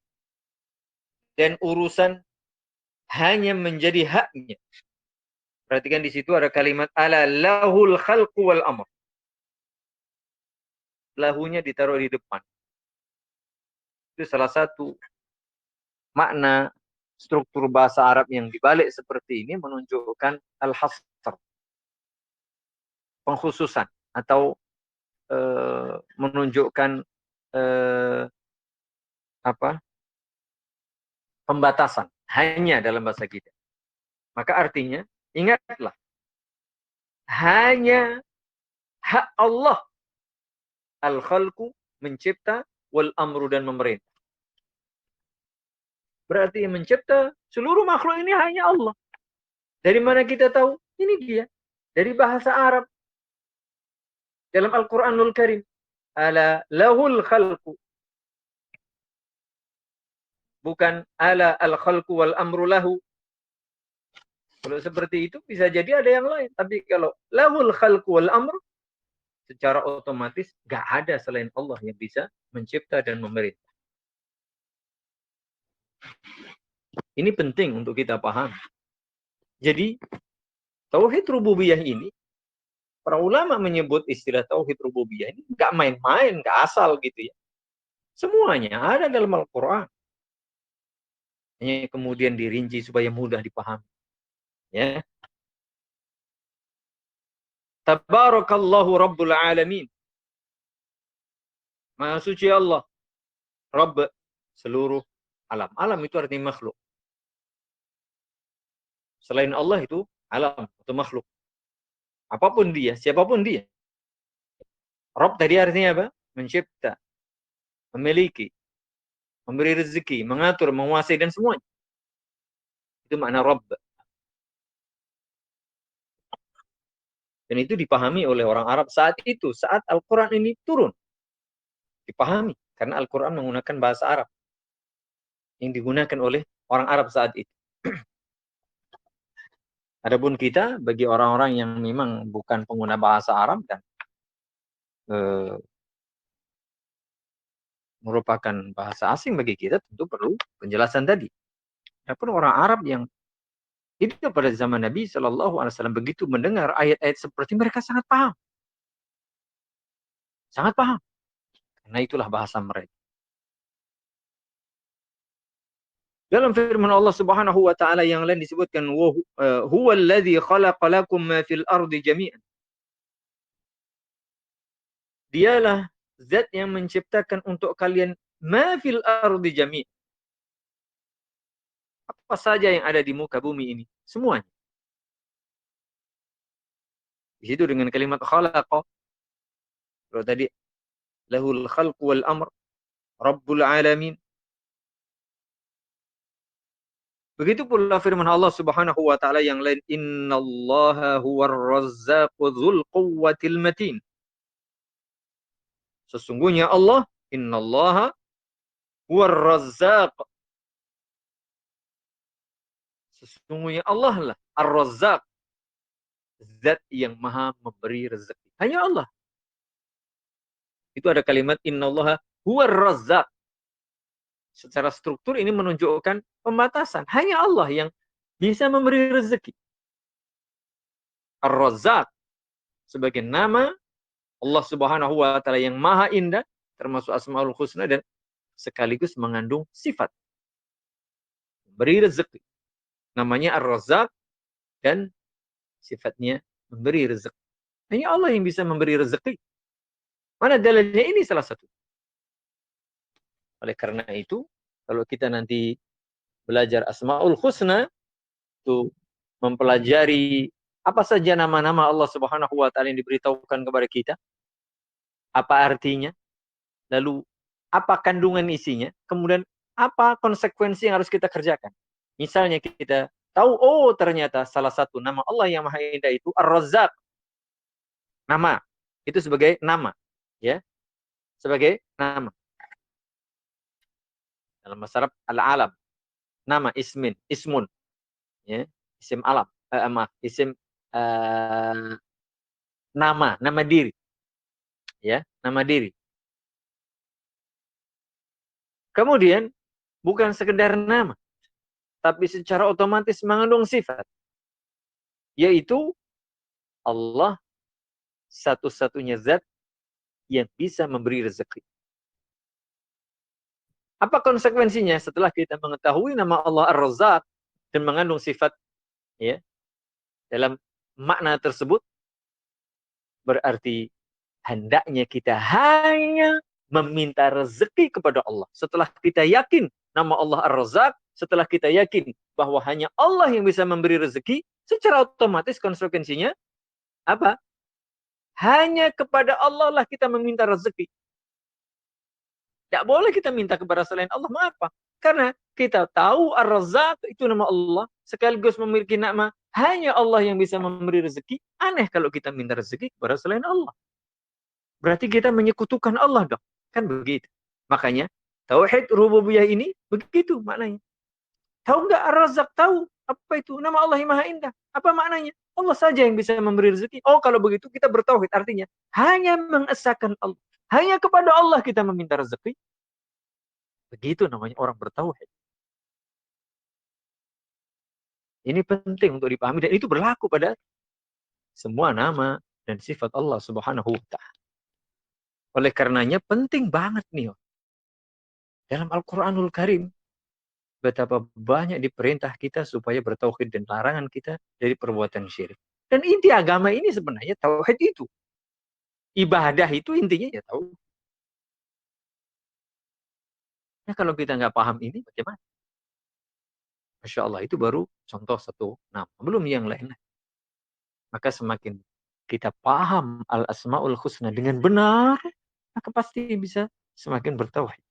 dan urusan hanya menjadi haknya. Perhatikan di situ ada kalimat ala lahul khalqu wal amr. Lahunya ditaruh di depan. Itu salah satu makna struktur bahasa Arab yang dibalik seperti ini menunjukkan al-hasr, pengkhususan atau menunjukkan pembatasan hanya dalam bahasa kita. Maka artinya ingatlah, hanya hak Allah al-khalqu, mencipta, wal amru, dan memerintah. Berarti yang mencipta seluruh makhluk ini hanya Allah. Dari mana kita tahu? Ini dia. Dari bahasa Arab. Dalam Al-Quranul Karim. Ala lahul khalqu. Bukan ala al-khalqu wal amru lahu. Kalau seperti itu bisa jadi ada yang lain. Tapi kalau lahul khalqu wal amru, secara otomatis gak ada selain Allah yang bisa mencipta dan memerintah. Ini penting untuk kita paham. Jadi, tauhid rububiyah ini, para ulama menyebut istilah tauhid rububiyah ini gak main-main, gak asal gitu ya. Semuanya ada dalam Al-Quran. Hanya kemudian dirinci supaya mudah dipahami. Ya. Tabarakallahu rabbul alamin. Maha suci Allah, Rabb seluruh alam. Alam itu artinya makhluk. Selain Allah itu alam atau makhluk. Apapun dia, siapapun dia. Rabb tadi artinya apa? Mencipta, memiliki, memberi rezeki, mengatur, menguasai, dan semuanya. Itu makna Rabb. Dan itu dipahami oleh orang Arab saat itu, saat Al-Quran ini turun. Dipahami, karena Al-Quran menggunakan bahasa Arab yang digunakan oleh orang Arab saat itu. Adapun kita, bagi orang-orang yang memang bukan pengguna bahasa Arab dan merupakan bahasa asing bagi kita, tentu perlu penjelasan tadi. Adapun orang Arab yang hidup pada zaman Nabi Shallallahu Alaihi Wasallam, begitu mendengar ayat-ayat seperti mereka sangat paham, karena itulah bahasa mereka. Dalam firman Allah Subhanahu wa taala yang lain disebutkan huwallazi khalaqa lakum ma fil ardi jami'an. Dialah zat yang menciptakan untuk kalian ma fil ardi jami'an. Apa saja yang ada di muka bumi ini, semuanya. Di situ dengan kalimat khalaqa. Kalau tadi lahul khalqu wal amr, rabbul alamin. Begitu pula firman Allah Subhanahu wa taala yang lain, innallaha huwar razzaqu dzul quwwatil matin. Sesungguhnya Allah, innallaha huwar razzaq. Sesungguhnya Allah lah ar-razzaq, zat yang maha memberi rezeki. Hanya Allah. Itu ada kalimat innallaha huwar razzaq. Secara struktur ini menunjukkan pembatasan. Hanya Allah yang bisa memberi rezeki. Ar-Razzaq sebagai nama Allah Subhanahu wa taala yang maha indah, termasuk Asmaul Husna, dan sekaligus mengandung sifat memberi rezeki. Namanya Ar-Razzaq dan sifatnya memberi rezeki. Hanya Allah yang bisa memberi rezeki. Mana dalilnya? Ini salah satu. Oleh karena itu, kalau kita nanti belajar Asmaul Husna, itu mempelajari apa saja nama-nama Allah Subhanahu wa taala yang diberitahukan kepada kita, apa artinya, lalu apa kandungan isinya, kemudian apa konsekuensi yang harus kita kerjakan. Misalnya kita tahu, oh ternyata salah satu nama Allah yang Maha Indah itu Ar-Razzaq. Nama. Itu sebagai nama. Ya, sebagai nama. Dalam bahasa Arab, al-alam. Nama, ismun. Ya, isim alam. Isim nama diri. Ya, nama diri. Kemudian, bukan sekedar nama, tapi secara otomatis mengandung sifat. Yaitu, Allah satu-satunya zat yang bisa memberi rezeki. Apa konsekuensinya setelah kita mengetahui nama Allah Ar-Razzaq dan mengandung sifat ya dalam makna tersebut, berarti hendaknya kita hanya meminta rezeki kepada Allah. Setelah kita yakin nama Allah Ar-Razzaq, setelah kita yakin bahwa hanya Allah yang bisa memberi rezeki, secara otomatis konsekuensinya apa? Hanya kepada Allah lah kita meminta rezeki. Tidak boleh kita minta kepada selain Allah. Mengapa? Karena kita tahu Ar-Razzaq itu nama Allah, sekaligus memiliki nama hanya Allah yang bisa memberi rezeki. Aneh kalau kita minta rezeki kepada selain Allah. Berarti kita menyekutukan Allah dong. Kan begitu. Makanya tauhid rububiyah ini begitu maknanya. Tahu nggak Ar-Razzaq? Tahu. Apa itu? Nama Allah yang Maha Indah. Apa maknanya? Allah saja yang bisa memberi rezeki. Oh, kalau begitu kita bertauhid. Artinya hanya mengesahkan Allah. Hanya kepada Allah kita meminta rezeki. Begitu namanya orang bertauhid. Ini penting untuk dipahami dan itu berlaku pada semua nama dan sifat Allah Subhanahu wa taala. Oleh karenanya penting banget nih dalam Al-Qur'anul Karim betapa banyak diperintah kita supaya bertauhid dan larangan kita dari perbuatan syirik. Dan inti agama ini sebenarnya tauhid itu. Ibadah itu intinya ya tauhid. Nah, kalau kita nggak paham ini bagaimana? Masya Allah, itu baru contoh satu nama. Belum yang lain. Maka semakin kita paham al-asma'ul husna dengan benar, maka pasti bisa semakin bertauhid.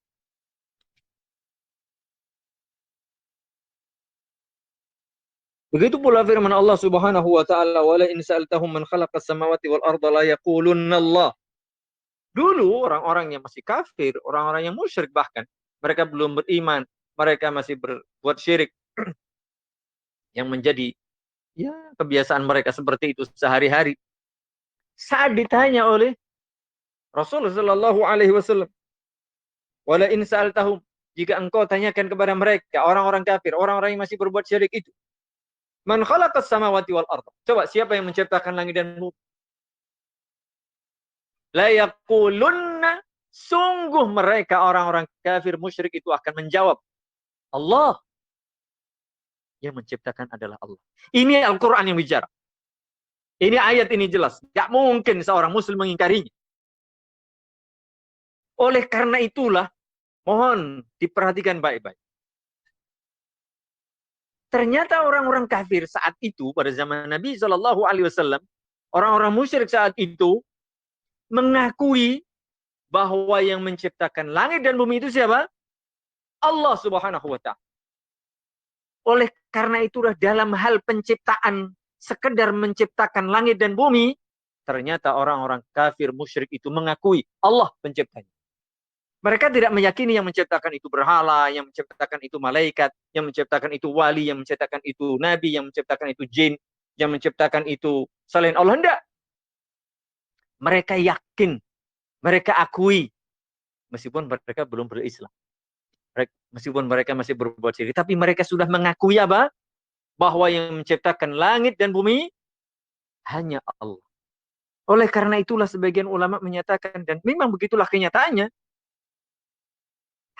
Begitu pula firman Allah Subhanahu wa taala, "Wala in sa'altahum man khalaqas samawati wal arda la yaqulunna Allah." Dulu orang-orang yang masih kafir, orang-orang yang musyrik bahkan, mereka belum beriman, mereka masih berbuat syirik yang menjadi ya kebiasaan mereka seperti itu sehari-hari. Saat ditanya oleh Rasulullah sallallahu alaihi wasallam, "Wala in sa'altahum," jika engkau tanyakan kepada mereka, orang-orang kafir, orang-orang yang masih berbuat syirik itu, "Man khalaqas samawati wal arda?" Coba siapa yang menciptakan langit dan bumi? La yaqulunna, sungguh mereka orang-orang kafir musyrik itu akan menjawab, Allah. Yang menciptakan adalah Allah. Ini Al-Quran yang bicara. Ini ayat ini jelas. Gak mungkin seorang muslim mengingkarinya. Oleh karena itulah, mohon diperhatikan baik-baik. Ternyata orang-orang kafir saat itu, pada zaman Nabi SAW, orang-orang musyrik saat itu, mengakui bahwa yang menciptakan langit dan bumi itu siapa? Allah Subhanahu wa ta'ala. Oleh karena itulah dalam hal penciptaan, sekedar menciptakan langit dan bumi, ternyata orang-orang kafir musyrik itu mengakui Allah penciptanya. Mereka tidak meyakini yang menciptakan itu berhala, yang menciptakan itu malaikat, yang menciptakan itu wali, yang menciptakan itu nabi, yang menciptakan itu jin, yang menciptakan itu selain Allah. Tidak. Mereka yakin, mereka akui, meskipun mereka belum berislam. Meskipun mereka masih berbuat syirik, tapi mereka sudah mengakui apa? Bahwa yang menciptakan langit dan bumi hanya Allah. Oleh karena itulah sebagian ulama menyatakan, dan memang begitulah kenyataannya,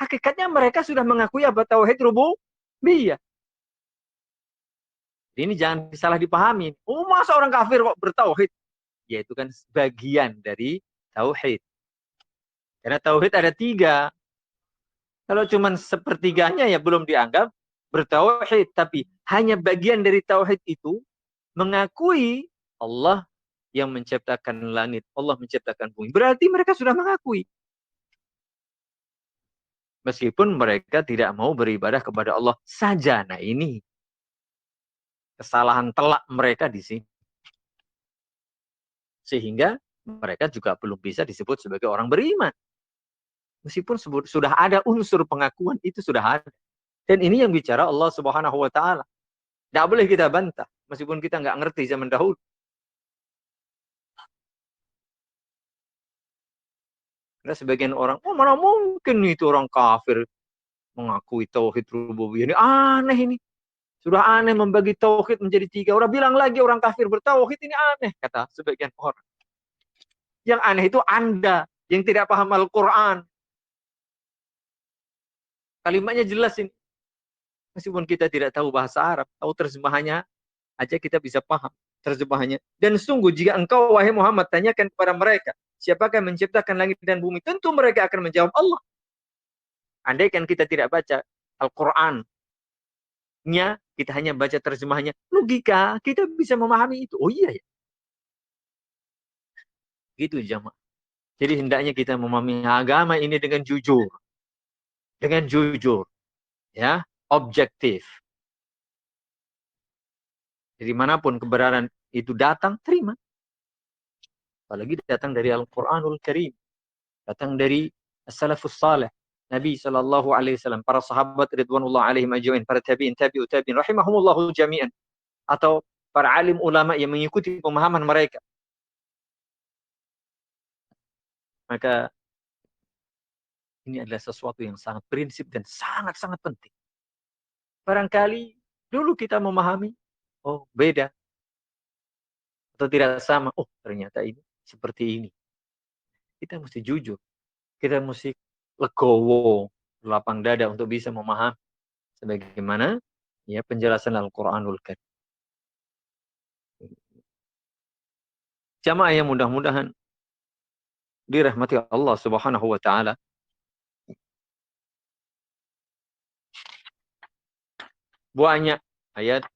hakikatnya mereka sudah mengakui apa? Tauhid rububiyah. Ini jangan salah dipahami. Oh, masa orang kafir kok bertauhid? Ya, itu kan bagian dari tauhid. Karena tauhid ada 3. Kalau cuma sepertiganya ya belum dianggap bertauhid. Tapi hanya bagian dari tauhid itu mengakui Allah yang menciptakan langit, Allah menciptakan bumi. Berarti mereka sudah mengakui. Meskipun mereka tidak mau beribadah kepada Allah saja. Nah ini kesalahan telak mereka di sini. Sehingga mereka juga belum bisa disebut sebagai orang beriman. Meskipun sudah ada unsur pengakuan, itu sudah ada. Dan ini yang bicara Allah Subhanahu wa Ta'ala. Tidak boleh kita bantah, meskipun kita nggak ngerti zaman dahulu. Karena sebagian orang, oh mana mungkin itu orang kafir mengakui tauhid rububiyah. Ini aneh ini. Sudah aneh membagi tauhid menjadi 3. Orang bilang lagi orang kafir bertauhid, ini aneh, kata sebagian orang. Yang aneh itu Anda yang tidak paham Al-Quran. Kalimatnya jelas ini. Meskipun kita tidak tahu bahasa Arab, tahu terjemahannya aja kita bisa paham terjemahannya. Dan sungguh jika engkau, wahai Muhammad, tanyakan kepada mereka, siapakah yang menciptakan langit dan bumi? Tentu mereka akan menjawab Allah. Andaikan kita tidak baca Al-Quran-nya, kita hanya baca terjemahannya, logika, kita bisa memahami itu. Oh iya ya. Gitu jamaah. Jadi hendaknya kita memahami agama ini dengan jujur. Dengan jujur. Ya, objektif. Jadi manapun kebenaran itu datang, terima. Apalagi datang dari Al-Quranul Karim. Datang dari As-Salafus Salih. Nabi SAW, para sahabat ridwanullah alaihim ajma'in, para tabi'in, tabi'ut tabi'in, rahimahumullahu jami'an. Atau para alim ulama yang mengikuti pemahaman mereka. Maka ini adalah sesuatu yang sangat prinsip dan sangat-sangat penting. Barangkali dulu kita memahami, oh beda. Atau tidak sama, oh ternyata ini seperti ini. Kita mesti jujur. Kita mesti legowo, lapang dada untuk bisa memahami sebagaimana ya penjelasan Al-Qur'anul Karim. Jamaah yang mudah-mudahan dirahmati Allah Subhanahu wa taala. Banyak ayat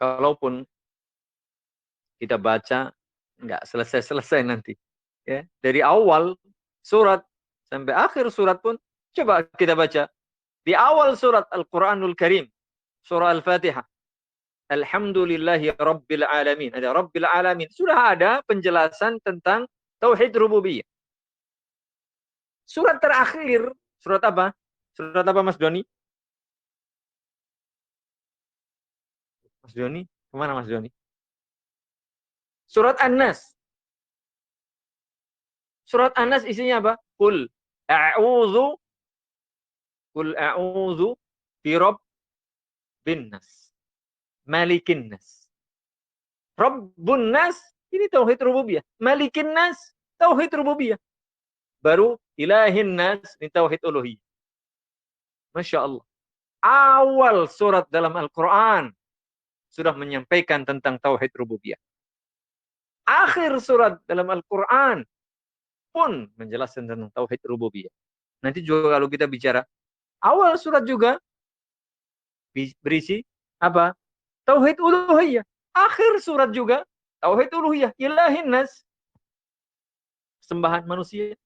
kalaupun kita baca nggak selesai-selesai nanti. Ya, dari awal surat sampai akhir surat pun coba kita baca. Di awal surat Al-Qur'anul Karim, surah Al-Fatihah. Alhamdulillahi Rabbil Alamin. Ada Rabbil Alamin. Sudah ada penjelasan tentang Tauhid Rububiyah. Surat terakhir, surat apa? Surat apa Mas Doni? Mas Doni? Kemana Mas Doni? Surat An-Nas. Surat An-Nas isinya apa? Qul a'udzu bi rabbin nas. Malikin nas. Rabbun nas, ini tauhid rububiyah. Malikin nas, tauhid rububiyah. Baru ilahin nas, ini tauhid uluhiyah. Masya Allah. Awal surat dalam Al-Quran sudah menyampaikan tentang tauhid rububiyah. Akhir surat dalam Al-Quran pun menjelaskan tentang tauhid rububiyah. Nanti juga kalau kita bicara, awal surat juga berisi apa? Tauhid uluhiyah. Akhir surat juga tauhid uluhiyah. Ilahin nas, sembahan manusia.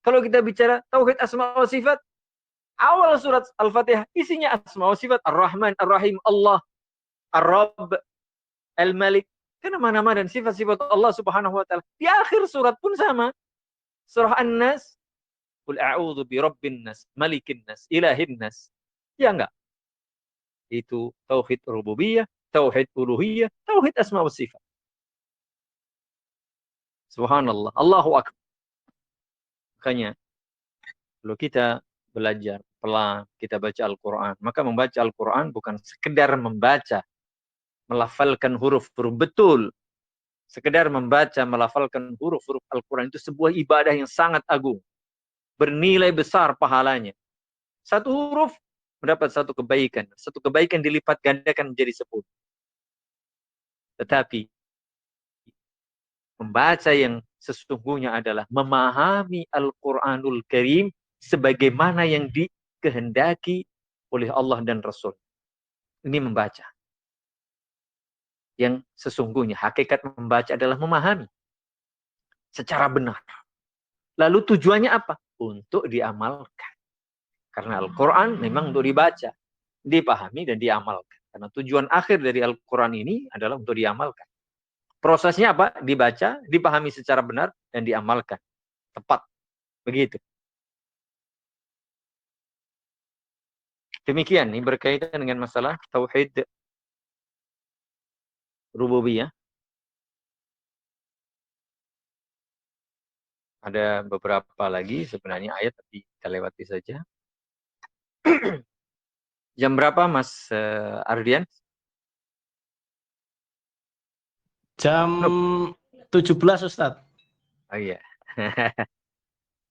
Kalau kita bicara tauhid asma wa sifat, awal surat Al-Fatihah isinya asma wa sifat Ar-Rahman, Ar-Rahim, Allah, Ar-Rabb, Al-Malik. Karena nama-nama dan sifat-sifat Allah Subhanahu wa taala. Di akhir surat pun sama. Surah An-Nas, qul a'udzu bi rabbin nas, malikin nas, ilahin nas. Ya enggak? Itu tauhid rububiyah, tauhid uluhiyah, tauhid asma wa sifat. Subhanallah, Allahu akbar. Makanya kalau kita belajar pelan, kita baca Al-Quran, maka membaca Al-Quran bukan sekedar membaca, melafalkan huruf-huruf betul. Sekedar membaca, melafalkan huruf-huruf Al-Quran itu sebuah ibadah yang sangat agung. Bernilai besar pahalanya. Satu huruf mendapat satu kebaikan. Satu kebaikan dilipat gandakan menjadi 10. Tetapi membaca yang sesungguhnya adalah memahami Al-Quranul Karim sebagaimana yang dikehendaki oleh Allah dan Rasul. Ini membaca. Yang sesungguhnya hakikat membaca adalah memahami secara benar. Lalu tujuannya apa? untuk diamalkan. Karena Al-Quran memang untuk dibaca, dipahami, dan diamalkan. Karena tujuan akhir dari Al-Quran ini adalah untuk diamalkan. Prosesnya apa? Dibaca, dipahami secara benar, dan diamalkan. Tepat. Begitu. Demikian, ini berkaitan dengan masalah Tauhid Rububiyah. Ada beberapa lagi sebenarnya ayat, tapi kita lewati saja. Jam berapa, Mas Ardian? Jam 17, Ustadz. Oh iya.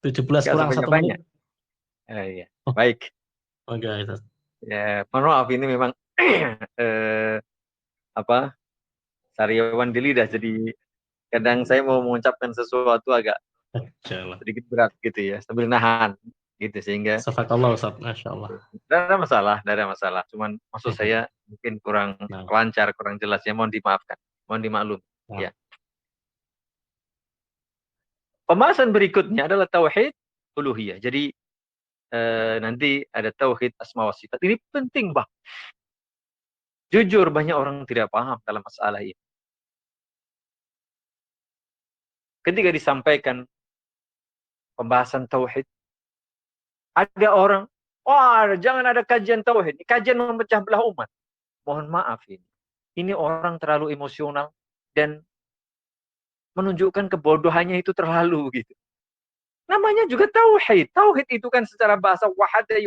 17 Nggak kurang 1 sebanyak-banyak. menit. Oh iya. Oh, Baik. oke, Ustadz. Ya, mohon maaf ini memang sariawan di lidah, jadi kadang saya mau mengucapkan sesuatu agak Jalan. sedikit berat gitu ya, sambil nahan gitu, sehingga Safakallah, Ustadz. Masya Allah. tidak ada masalah. Cuman maksud saya mungkin kurang Nah, lancar, kurang jelas ya, mohon dimaafkan, mohon dimaklum. nah. Ya. Pembahasan berikutnya adalah tauhid uluhiyah. Jadi nanti ada tauhid asma wa sifat. Ini penting, Bang. Jujur banyak orang tidak paham dalam masalah ini. Ketika disampaikan pembahasan tauhid, ada orang, wah, jangan ada kajian tauhid, kajian memecah belah umat. Mohon maaf ini. Ini orang terlalu emosional dan menunjukkan kebodohannya itu terlalu gitu. Namanya juga tauhid. Tauhid itu kan secara bahasa wahada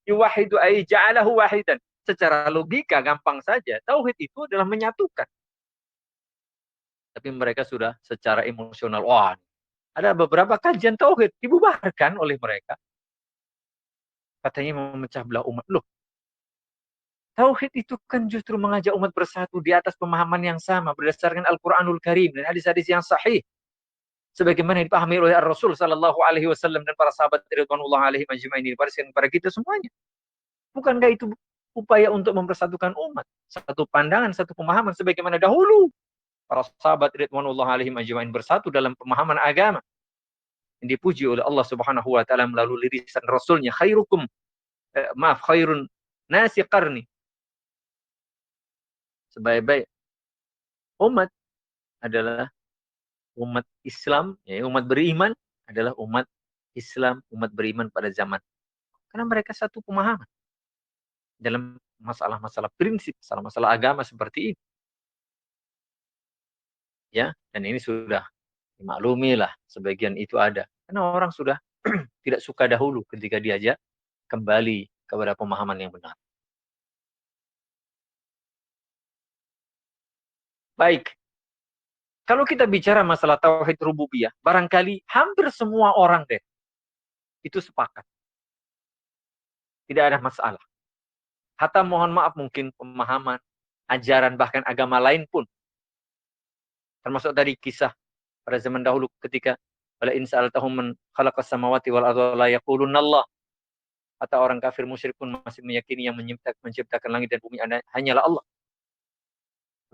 yuwahidu ay ja'alahu wahidan. Secara logika gampang saja. Tauhid itu adalah menyatukan. Tapi mereka sudah secara emosional. Wah, ada beberapa kajian tauhid dibubarkan oleh mereka. Katanya memecah belah umat. Loh, tauhid itu kan justru mengajak umat bersatu di atas pemahaman yang sama berdasarkan Al-Quranul Karim dan hadis-hadis yang sahih. Sebagaimana dipahami oleh Rasul Sallallahu Alaihi Wasallam dan para sahabat Ridwanullah Alaihi Majma'in, dipariskan kepada kita semuanya. Bukankah itu upaya untuk mempersatukan umat? Satu pandangan, satu pemahaman, sebagaimana dahulu para sahabat Ridwanullah Alaihi Majma'in bersatu dalam pemahaman agama. Yang dipuji oleh Allah Subhanahu Wa Taala melalui lisan Rasulnya, khairun nasi qarni. Sebaik-baik umat adalah umat Islam, ya, umat beriman adalah umat Islam, umat beriman pada zaman. Karena mereka satu pemahaman dalam masalah-masalah prinsip, masalah-masalah agama seperti ini. Ya, dan ini sudah dimaklumi lah, sebagian itu ada. Karena orang sudah tidak suka dahulu ketika diajak kembali kepada pemahaman yang benar. Baik. Kalau kita bicara masalah tauhid rububiyah, barangkali hampir semua orang deh itu sepakat. Tidak ada masalah. Hatta mohon maaf mungkin pemahaman, ajaran, bahkan agama lain pun. Termasuk tadi kisah pada zaman dahulu ketika wala in sa'altahum man khalaqas samawati wal arda la yaqulunna Allah. Atau orang kafir musyrik pun masih meyakini yang menciptakan langit dan bumi hanyalah Allah.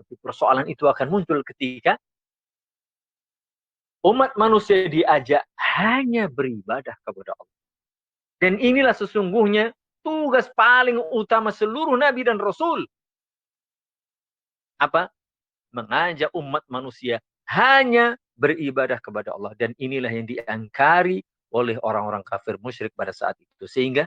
Tapi persoalan itu akan muncul ketika umat manusia diajak hanya beribadah kepada Allah. Dan inilah sesungguhnya tugas paling utama seluruh nabi dan rasul. Apa? Mengajak umat manusia hanya beribadah kepada Allah. Dan inilah yang diangkari oleh orang-orang kafir musyrik pada saat itu. Sehingga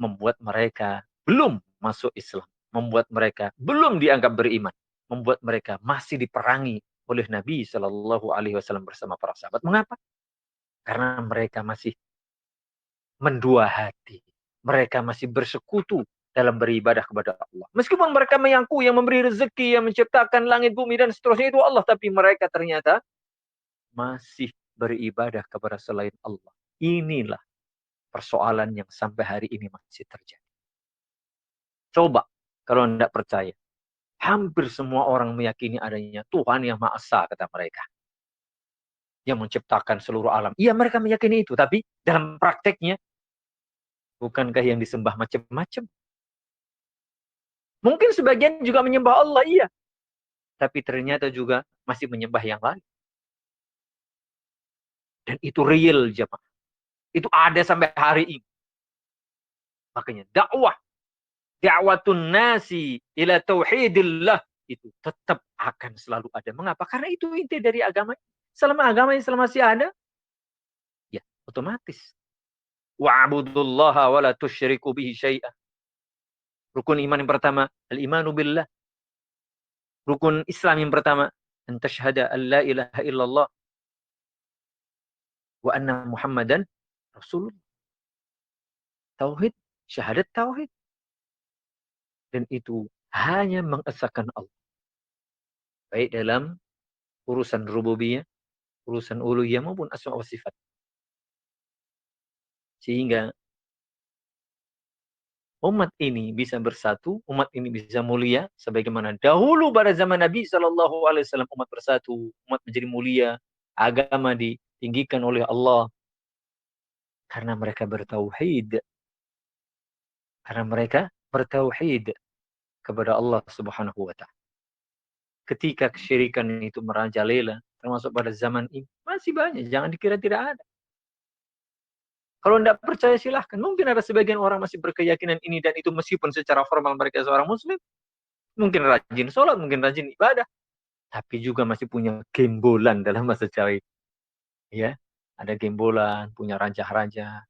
membuat mereka belum masuk Islam. Membuat mereka belum dianggap beriman. Membuat mereka masih diperangi oleh Nabi Shallallahu Alaihi Wasallam bersama para sahabat. Mengapa? Karena mereka masih mendua hati. Mereka masih bersekutu dalam beribadah kepada Allah. Meskipun mereka mengaku yang memberi rezeki, yang menciptakan langit, bumi, dan seterusnya itu Allah. Tapi mereka ternyata masih beribadah kepada selain Allah. Inilah persoalan yang sampai hari ini masih terjadi. Coba kalau tidak percaya. Hampir semua orang meyakini adanya Tuhan yang Maha Esa, kata mereka. Yang menciptakan seluruh alam. Iya, mereka meyakini itu. Tapi dalam prakteknya, bukankah yang disembah macam-macam? Mungkin sebagian juga menyembah Allah, iya. Tapi ternyata juga masih menyembah yang lain. Dan itu real, jemaah. Itu ada sampai hari ini. Makanya da'watun nasi ila tauhidillah itu tetap akan selalu ada. Mengapa? Karena itu inti dari agama. Selama agama Islam masih ada, ya otomatis. Wa'budullaha wa la tusyriku bihi syai'an. Rukun iman yang pertama, al-imanu billah. Rukun Islam yang pertama, an tashhada an la ilaha illallah wa anna Muhammadan Rasulullah. Tauhid, syahadat tauhid. Dan itu hanya mengesahkan Allah. Baik dalam urusan rububiyah, urusan uluhiyah maupun asma wa sifat. Sehingga umat ini bisa bersatu, umat ini bisa mulia, sebagaimana dahulu pada zaman Nabi SAW umat bersatu, umat menjadi mulia, agama ditinggikan oleh Allah karena mereka bertauhid, kepada Allah Subhanahu wa Ta'ala. Ketika kesyirikan itu merajalela, termasuk pada zaman ini, masih banyak, jangan dikira tidak ada. Kalau tidak percaya silahkan. Mungkin ada sebagian orang masih berkeyakinan ini dan itu meskipun secara formal mereka seorang muslim. Mungkin rajin sholat, mungkin rajin ibadah. Tapi juga masih punya gembolan dalam bahasa Jawa. Ya, ada gembolan, punya raja-raja,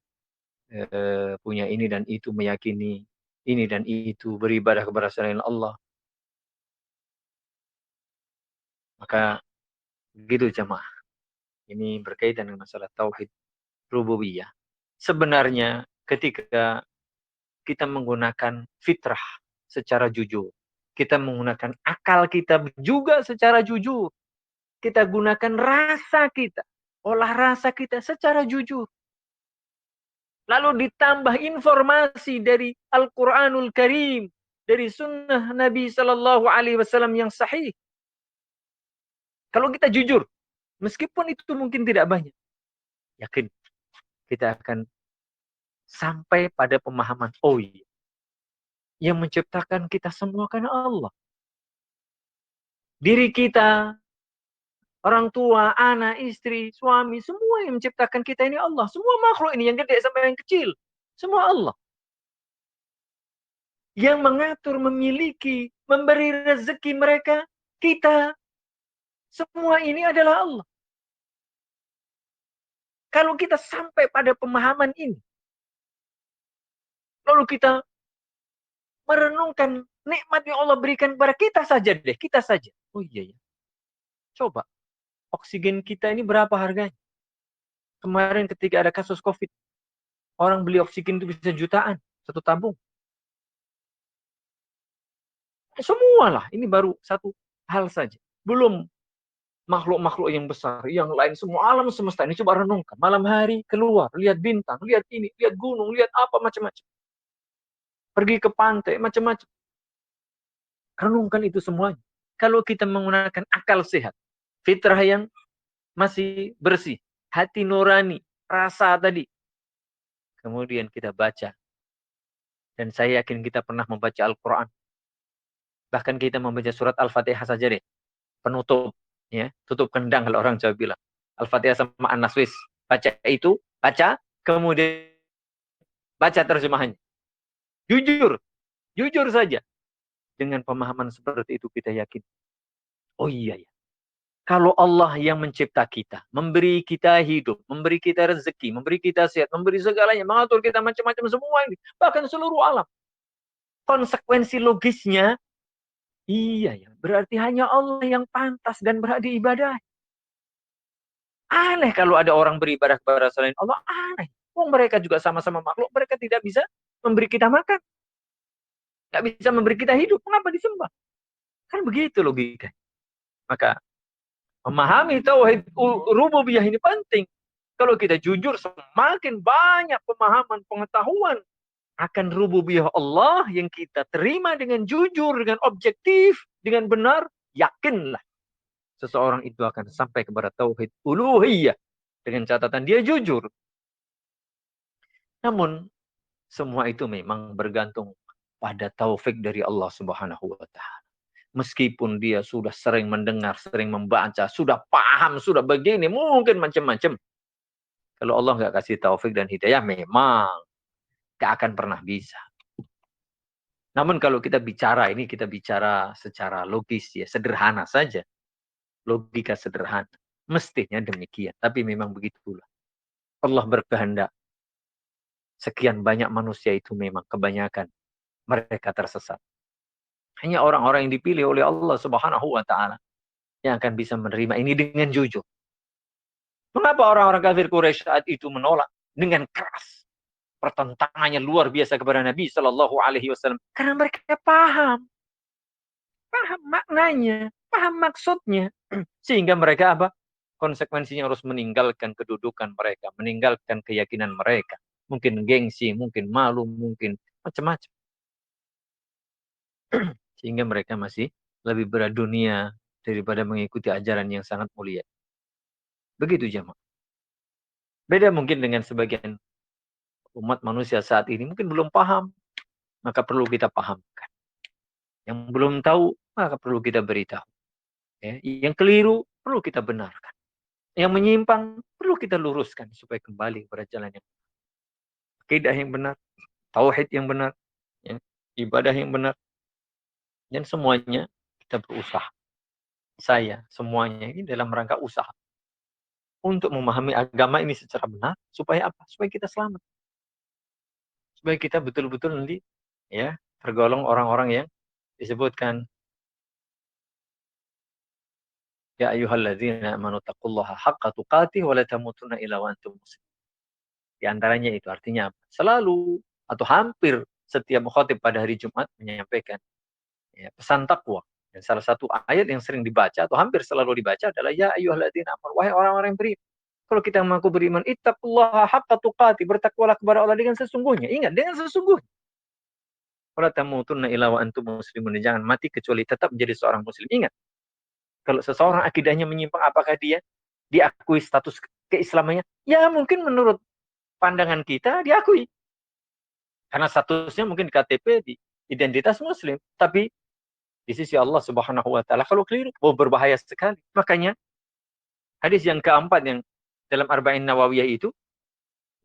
punya ini dan itu, meyakini ini dan itu, beribadah kepada selain Allah. Maka begitu jamaah. Ini berkaitan dengan masalah tauhid rububiyah. Sebenarnya ketika kita menggunakan fitrah secara jujur, kita menggunakan akal kita juga secara jujur, kita gunakan rasa kita, olah rasa kita secara jujur, lalu ditambah informasi dari Al-Quranul Karim, dari sunnah Nabi Sallallahu Alaihi Wasallam yang sahih. Kalau kita jujur, meskipun itu mungkin tidak banyak, yakin kita akan sampai pada pemahaman, oh iya, yang menciptakan kita semua karena Allah. Diri kita, orang tua, anak, istri, suami, semua yang menciptakan kita ini Allah. Semua makhluk ini, yang gede sampai yang kecil, semua Allah. Yang mengatur, memiliki, memberi rezeki mereka, kita. Semua ini adalah Allah. Kalau kita sampai pada pemahaman ini, lalu kita merenungkan nikmat yang Allah berikan kepada kita saja deh, kita saja. Oh iya ya. Coba, oksigen kita ini berapa harganya? Kemarin ketika ada kasus COVID, orang beli oksigen itu bisa jutaan, satu tabung. Semualah, ini baru satu hal saja. Belum makhluk-makhluk yang besar, yang lain semua alam semesta ini coba renungkan. Malam hari keluar, lihat bintang, lihat ini, lihat gunung, lihat apa macam-macam. Pergi ke pantai, macam-macam. Renungkan itu semuanya. Kalau kita menggunakan akal sehat, fitrah yang masih bersih, hati nurani, rasa tadi. Kemudian kita baca. Dan saya yakin kita pernah membaca Al-Quran. Bahkan kita membaca surat Al-Fatihah saja deh. Penutup. Ya, tutup kendang kalau orang Jawa bilang. Al-Fatihah sama An-Naswis. Baca itu, baca, kemudian baca terjemahannya. Jujur saja. Dengan pemahaman seperti itu kita yakin. Oh iya ya. Kalau Allah yang mencipta kita, memberi kita hidup, memberi kita rezeki, memberi kita sehat, memberi segalanya, mengatur kita macam-macam semua ini, bahkan seluruh alam. Konsekuensi logisnya, iya ya, berarti hanya Allah yang pantas dan berhak diibadahi. Aneh kalau ada orang beribadah kepada selain Allah, aneh. Oh, mereka juga sama-sama makhluk, mereka tidak bisa memberi kita makan. Tidak bisa memberi kita hidup, mengapa disembah? Kan begitu logika. Maka memahami tauhid rububiyah ini penting. Kalau kita jujur, semakin banyak pemahaman, pengetahuan akan rububiyah Allah yang kita terima dengan jujur, dengan objektif, dengan benar, yakinlah seseorang itu akan sampai kepada tauhid uluhiyah dengan catatan dia jujur. Namun semua itu memang bergantung pada taufik dari Allah Subhanahu wa Ta'ala. Meskipun dia sudah sering mendengar, sering membaca, sudah paham, sudah begini, mungkin macam-macam. Kalau Allah nggak kasih taufik dan hidayah, memang nggak akan pernah bisa. Namun kalau kita bicara, ini kita bicara secara logis ya, sederhana saja. Logika sederhana. Mestinya demikian. Tapi memang begitulah. Allah berkehendak. Sekian banyak manusia itu memang kebanyakan mereka tersesat. Hanya orang-orang yang dipilih oleh Allah Subhanahu wa Ta'ala yang akan bisa menerima ini dengan jujur. Mengapa orang-orang kafir Quraisy saat itu menolak dengan keras? Pertentangannya luar biasa kepada Nabi Shallallahu Alaihi Wasallam karena mereka paham maknanya, paham maksudnya, sehingga mereka apa? Konsekuensinya harus meninggalkan kedudukan mereka, meninggalkan keyakinan mereka, mungkin gengsi, mungkin malu, mungkin macam-macam, sehingga mereka masih lebih berat dunia daripada mengikuti ajaran yang sangat mulia. Begitu jemaah. Beda mungkin dengan sebagian umat manusia saat ini mungkin belum paham, maka perlu kita pahamkan. Yang belum tahu, maka perlu kita beritahu. Ya, yang keliru, perlu kita benarkan. Yang menyimpang, perlu kita luruskan supaya kembali kepada jalan yang benar. Akidah yang benar, tauhid yang benar, ya, ibadah yang benar. Dan semuanya kita berusaha. Saya, semuanya ini dalam rangka usaha. Untuk memahami agama ini secara benar, supaya apa? Supaya kita selamat. Supaya kita betul-betul nanti ya tergolong orang-orang yang disebutkan ya ayyuhalladzina amanu taqullaha haqqa tuqatih wa la tamutunna illa wa antum muslimun. Di antaranya itu artinya apa? Selalu atau hampir setiap khotib pada hari Jumat menyampaikan ya, pesan takwa. Dan salah satu ayat yang sering dibaca atau hampir selalu dibaca adalah ya ayyuhalladzina amanu, wahai orang-orang yang beriman. Kalau kita mengaku beriman, ittaqullaha haqqa tuqatih, bertakwalah kepada Allah dengan sesungguhnya. Ingat, dengan sesungguhnya. Wala tamutunna illa wa antum muslimun. Jangan mati kecuali tetap menjadi seorang muslim. Ingat, kalau seseorang akidahnya menyimpang, apakah dia diakui status keislamannya? Ya mungkin menurut pandangan kita diakui. Karena statusnya mungkin di KTP, di identitas muslim. Tapi di sisi Allah Subhanahu wa Ta'ala, kalau keliru, berbahaya sekali. Makanya hadis yang keempat yang dalam Arba'in Nawawiyah itu,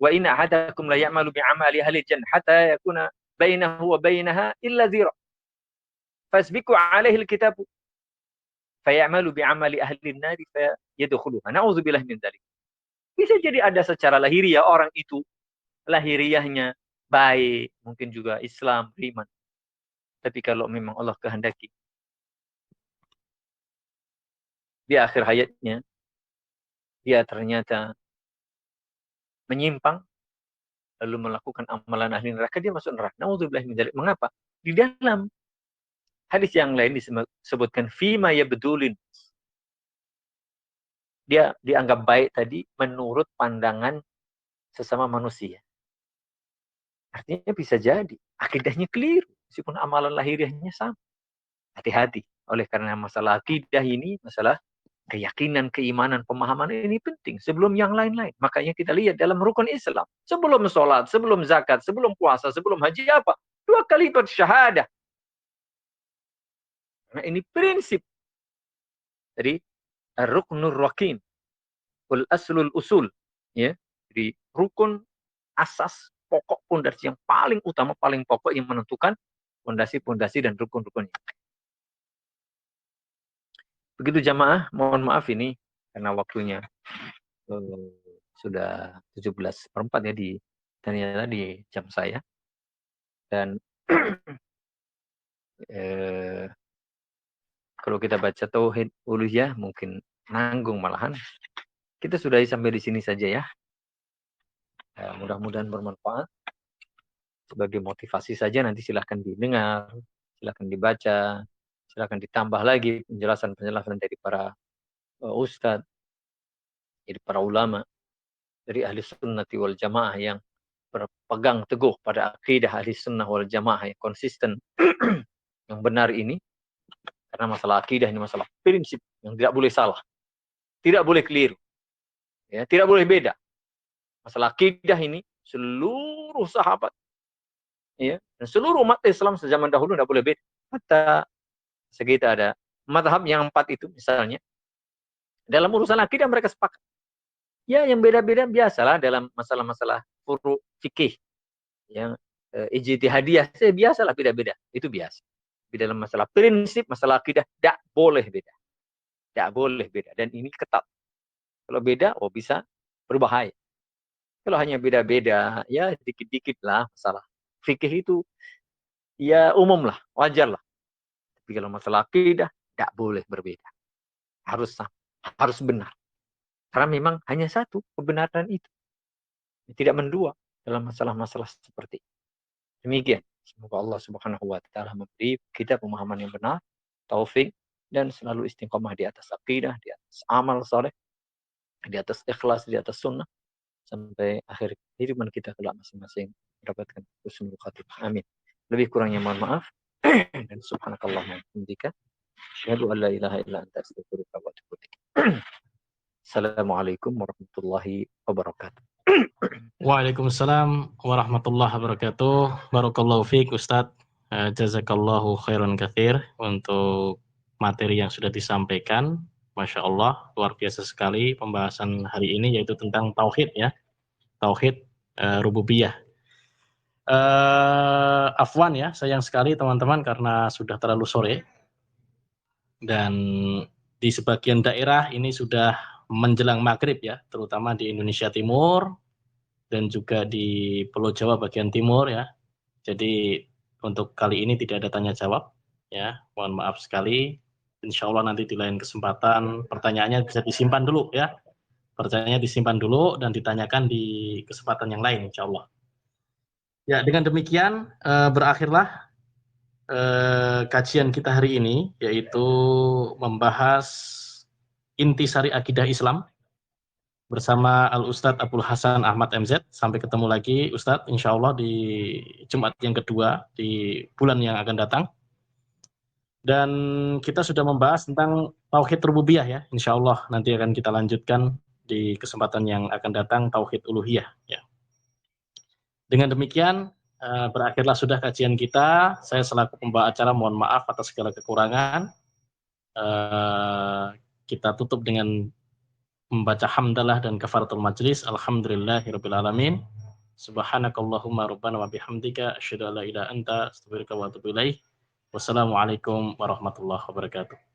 wa inna ahadakum la ya'malu bi'amali ahli jannah hatta yakuna bainahu wa bainaha illa dhira. Fasbiku alaihi alkitab fayamalu bi'amali ahli an-nari fayadkhuluha. Na'udzubillah min dzalik. Bisa jadi ada secara lahiriah orang itu lahiriahnya baik, mungkin juga Islam, beriman. Tapi kalau memang Allah kehendaki di akhir hayatnya dia ternyata menyimpang lalu melakukan amalan ahli neraka, dia masuk neraka. Na'udzubillah min dzalik. Mengapa? Di dalam hadis yang lain disebutkan fima yabdulin. Dia dianggap baik tadi menurut pandangan sesama manusia. Artinya bisa jadi akidahnya keliru meskipun amalan lahiriahnya sama. Hati-hati. Oleh karena masalah akidah ini, masalah keyakinan, keimanan, pemahaman ini penting sebelum yang lain-lain. Makanya kita lihat dalam rukun Islam, sebelum sholat, sebelum zakat, sebelum puasa, sebelum haji apa? 2 kali bersyahadah. Nah, ini prinsip. Jadi ruknur rakin, wal aslul usul, ya. Jadi rukun, asas, pokok, pondasi yang paling utama, paling pokok yang menentukan pondasi-pondasi dan rukun-rukunnya. Begitu jamaah, mohon maaf ini karena waktunya sudah 17:04 ya ternyata di jam saya. Dan kalau kita baca tauhid uluhiyah mungkin nanggung malahan. Kita sudah sampai di sini saja ya. Mudah-mudahan bermanfaat. Sebagai motivasi saja, nanti silahkan didengar, silahkan dibaca, silahkan ditambah lagi penjelasan-penjelasan dari para ustadz, dari para ulama, dari ahli sunnati wal jamaah yang berpegang teguh pada akidah ahli sunnah wal jamaah yang konsisten, yang benar ini. Karena masalah akidah ini masalah prinsip yang tidak boleh salah, tidak boleh keliru, ya, tidak boleh beda. Masalah akidah ini seluruh sahabat, ya, dan seluruh umat Islam sejaman dahulu tidak boleh beda. Kata sekitar ada mazhab yang 4 itu misalnya, dalam urusan akidah mereka sepakat. Ya, yang beda-beda biasalah dalam masalah-masalah furu' fikih. Yang ijtihadiyah, biasalah beda-beda. Itu biasa. Di dalam masalah prinsip, masalah akidah, tidak boleh beda. Tidak boleh beda. Dan ini ketat. Kalau beda, oh bisa berbahaya. Kalau hanya beda-beda, ya dikit-dikit lah masalah. Fikih itu, ya umum lah, wajar lah. Tapi kalau masalah akidah, tidak boleh berbeda. Harus sama, harus benar. Karena memang hanya satu kebenaran itu. Tidak mendua dalam masalah-masalah seperti itu. Demikian. Semoga Allah Subhanahu wa taala memberi kita pemahaman yang benar, taufik, dan selalu istiqomah di atas akidah, di atas amal saleh, di atas ikhlas, di atas sunnah, sampai akhir kehidupan kita kelak masing-masing mendapatkan husnul khatimah. Amin. Lebih kurangnya mohon maaf. Dan subhanakallahumma wa bihamdika asyhadu an la ilaha illa anta astaghfiruka wa atubu ilaik. Assalamualaikum warahmatullahi wabarakatuh. Waalaikumsalam warahmatullahi wabarakatuh. Barakallahu fiik Ustadz. Jazakallahu khairan katsir untuk materi yang sudah disampaikan. Masya Allah, luar biasa sekali pembahasan hari ini, yaitu tentang tauhid ya. Tauhid rububiyah. Afwan ya, sayang sekali teman-teman karena sudah terlalu sore. Dan di sebagian daerah ini sudah menjelang maghrib ya, terutama di Indonesia Timur dan juga di Pulau Jawa bagian timur ya. Jadi untuk kali ini tidak ada tanya jawab ya, mohon maaf sekali. Insya Allah nanti di lain kesempatan pertanyaannya bisa disimpan dulu ya. Pertanyaannya disimpan dulu dan ditanyakan di kesempatan yang lain insya Allah. Ya, dengan demikian berakhirlah kajian kita hari ini, yaitu membahas intisari akidah Islam bersama Al-Ustadz Abdul Hasan Ahmad MZ. Sampai ketemu lagi Ustadz, insya Allah di Jumat yang kedua di bulan yang akan datang. Dan kita sudah membahas tentang Tauhid Rububiyah ya, insya Allah nanti akan kita lanjutkan di kesempatan yang akan datang, Tauhid Uluhiyah ya. Dengan demikian berakhirlah sudah kajian kita. Saya selaku pembawa acara mohon maaf atas segala kekurangan. Kita tutup dengan membaca hamdalah dan kafaratul majlis. Alhamdulillahirabbil alamin. Subhanakallahumma rabbana wa bihamdika asyhadu an la ilaha illa anta astaghfiruka wa atubu ilaik. Wassalamualaikum warahmatullahi wabarakatuh.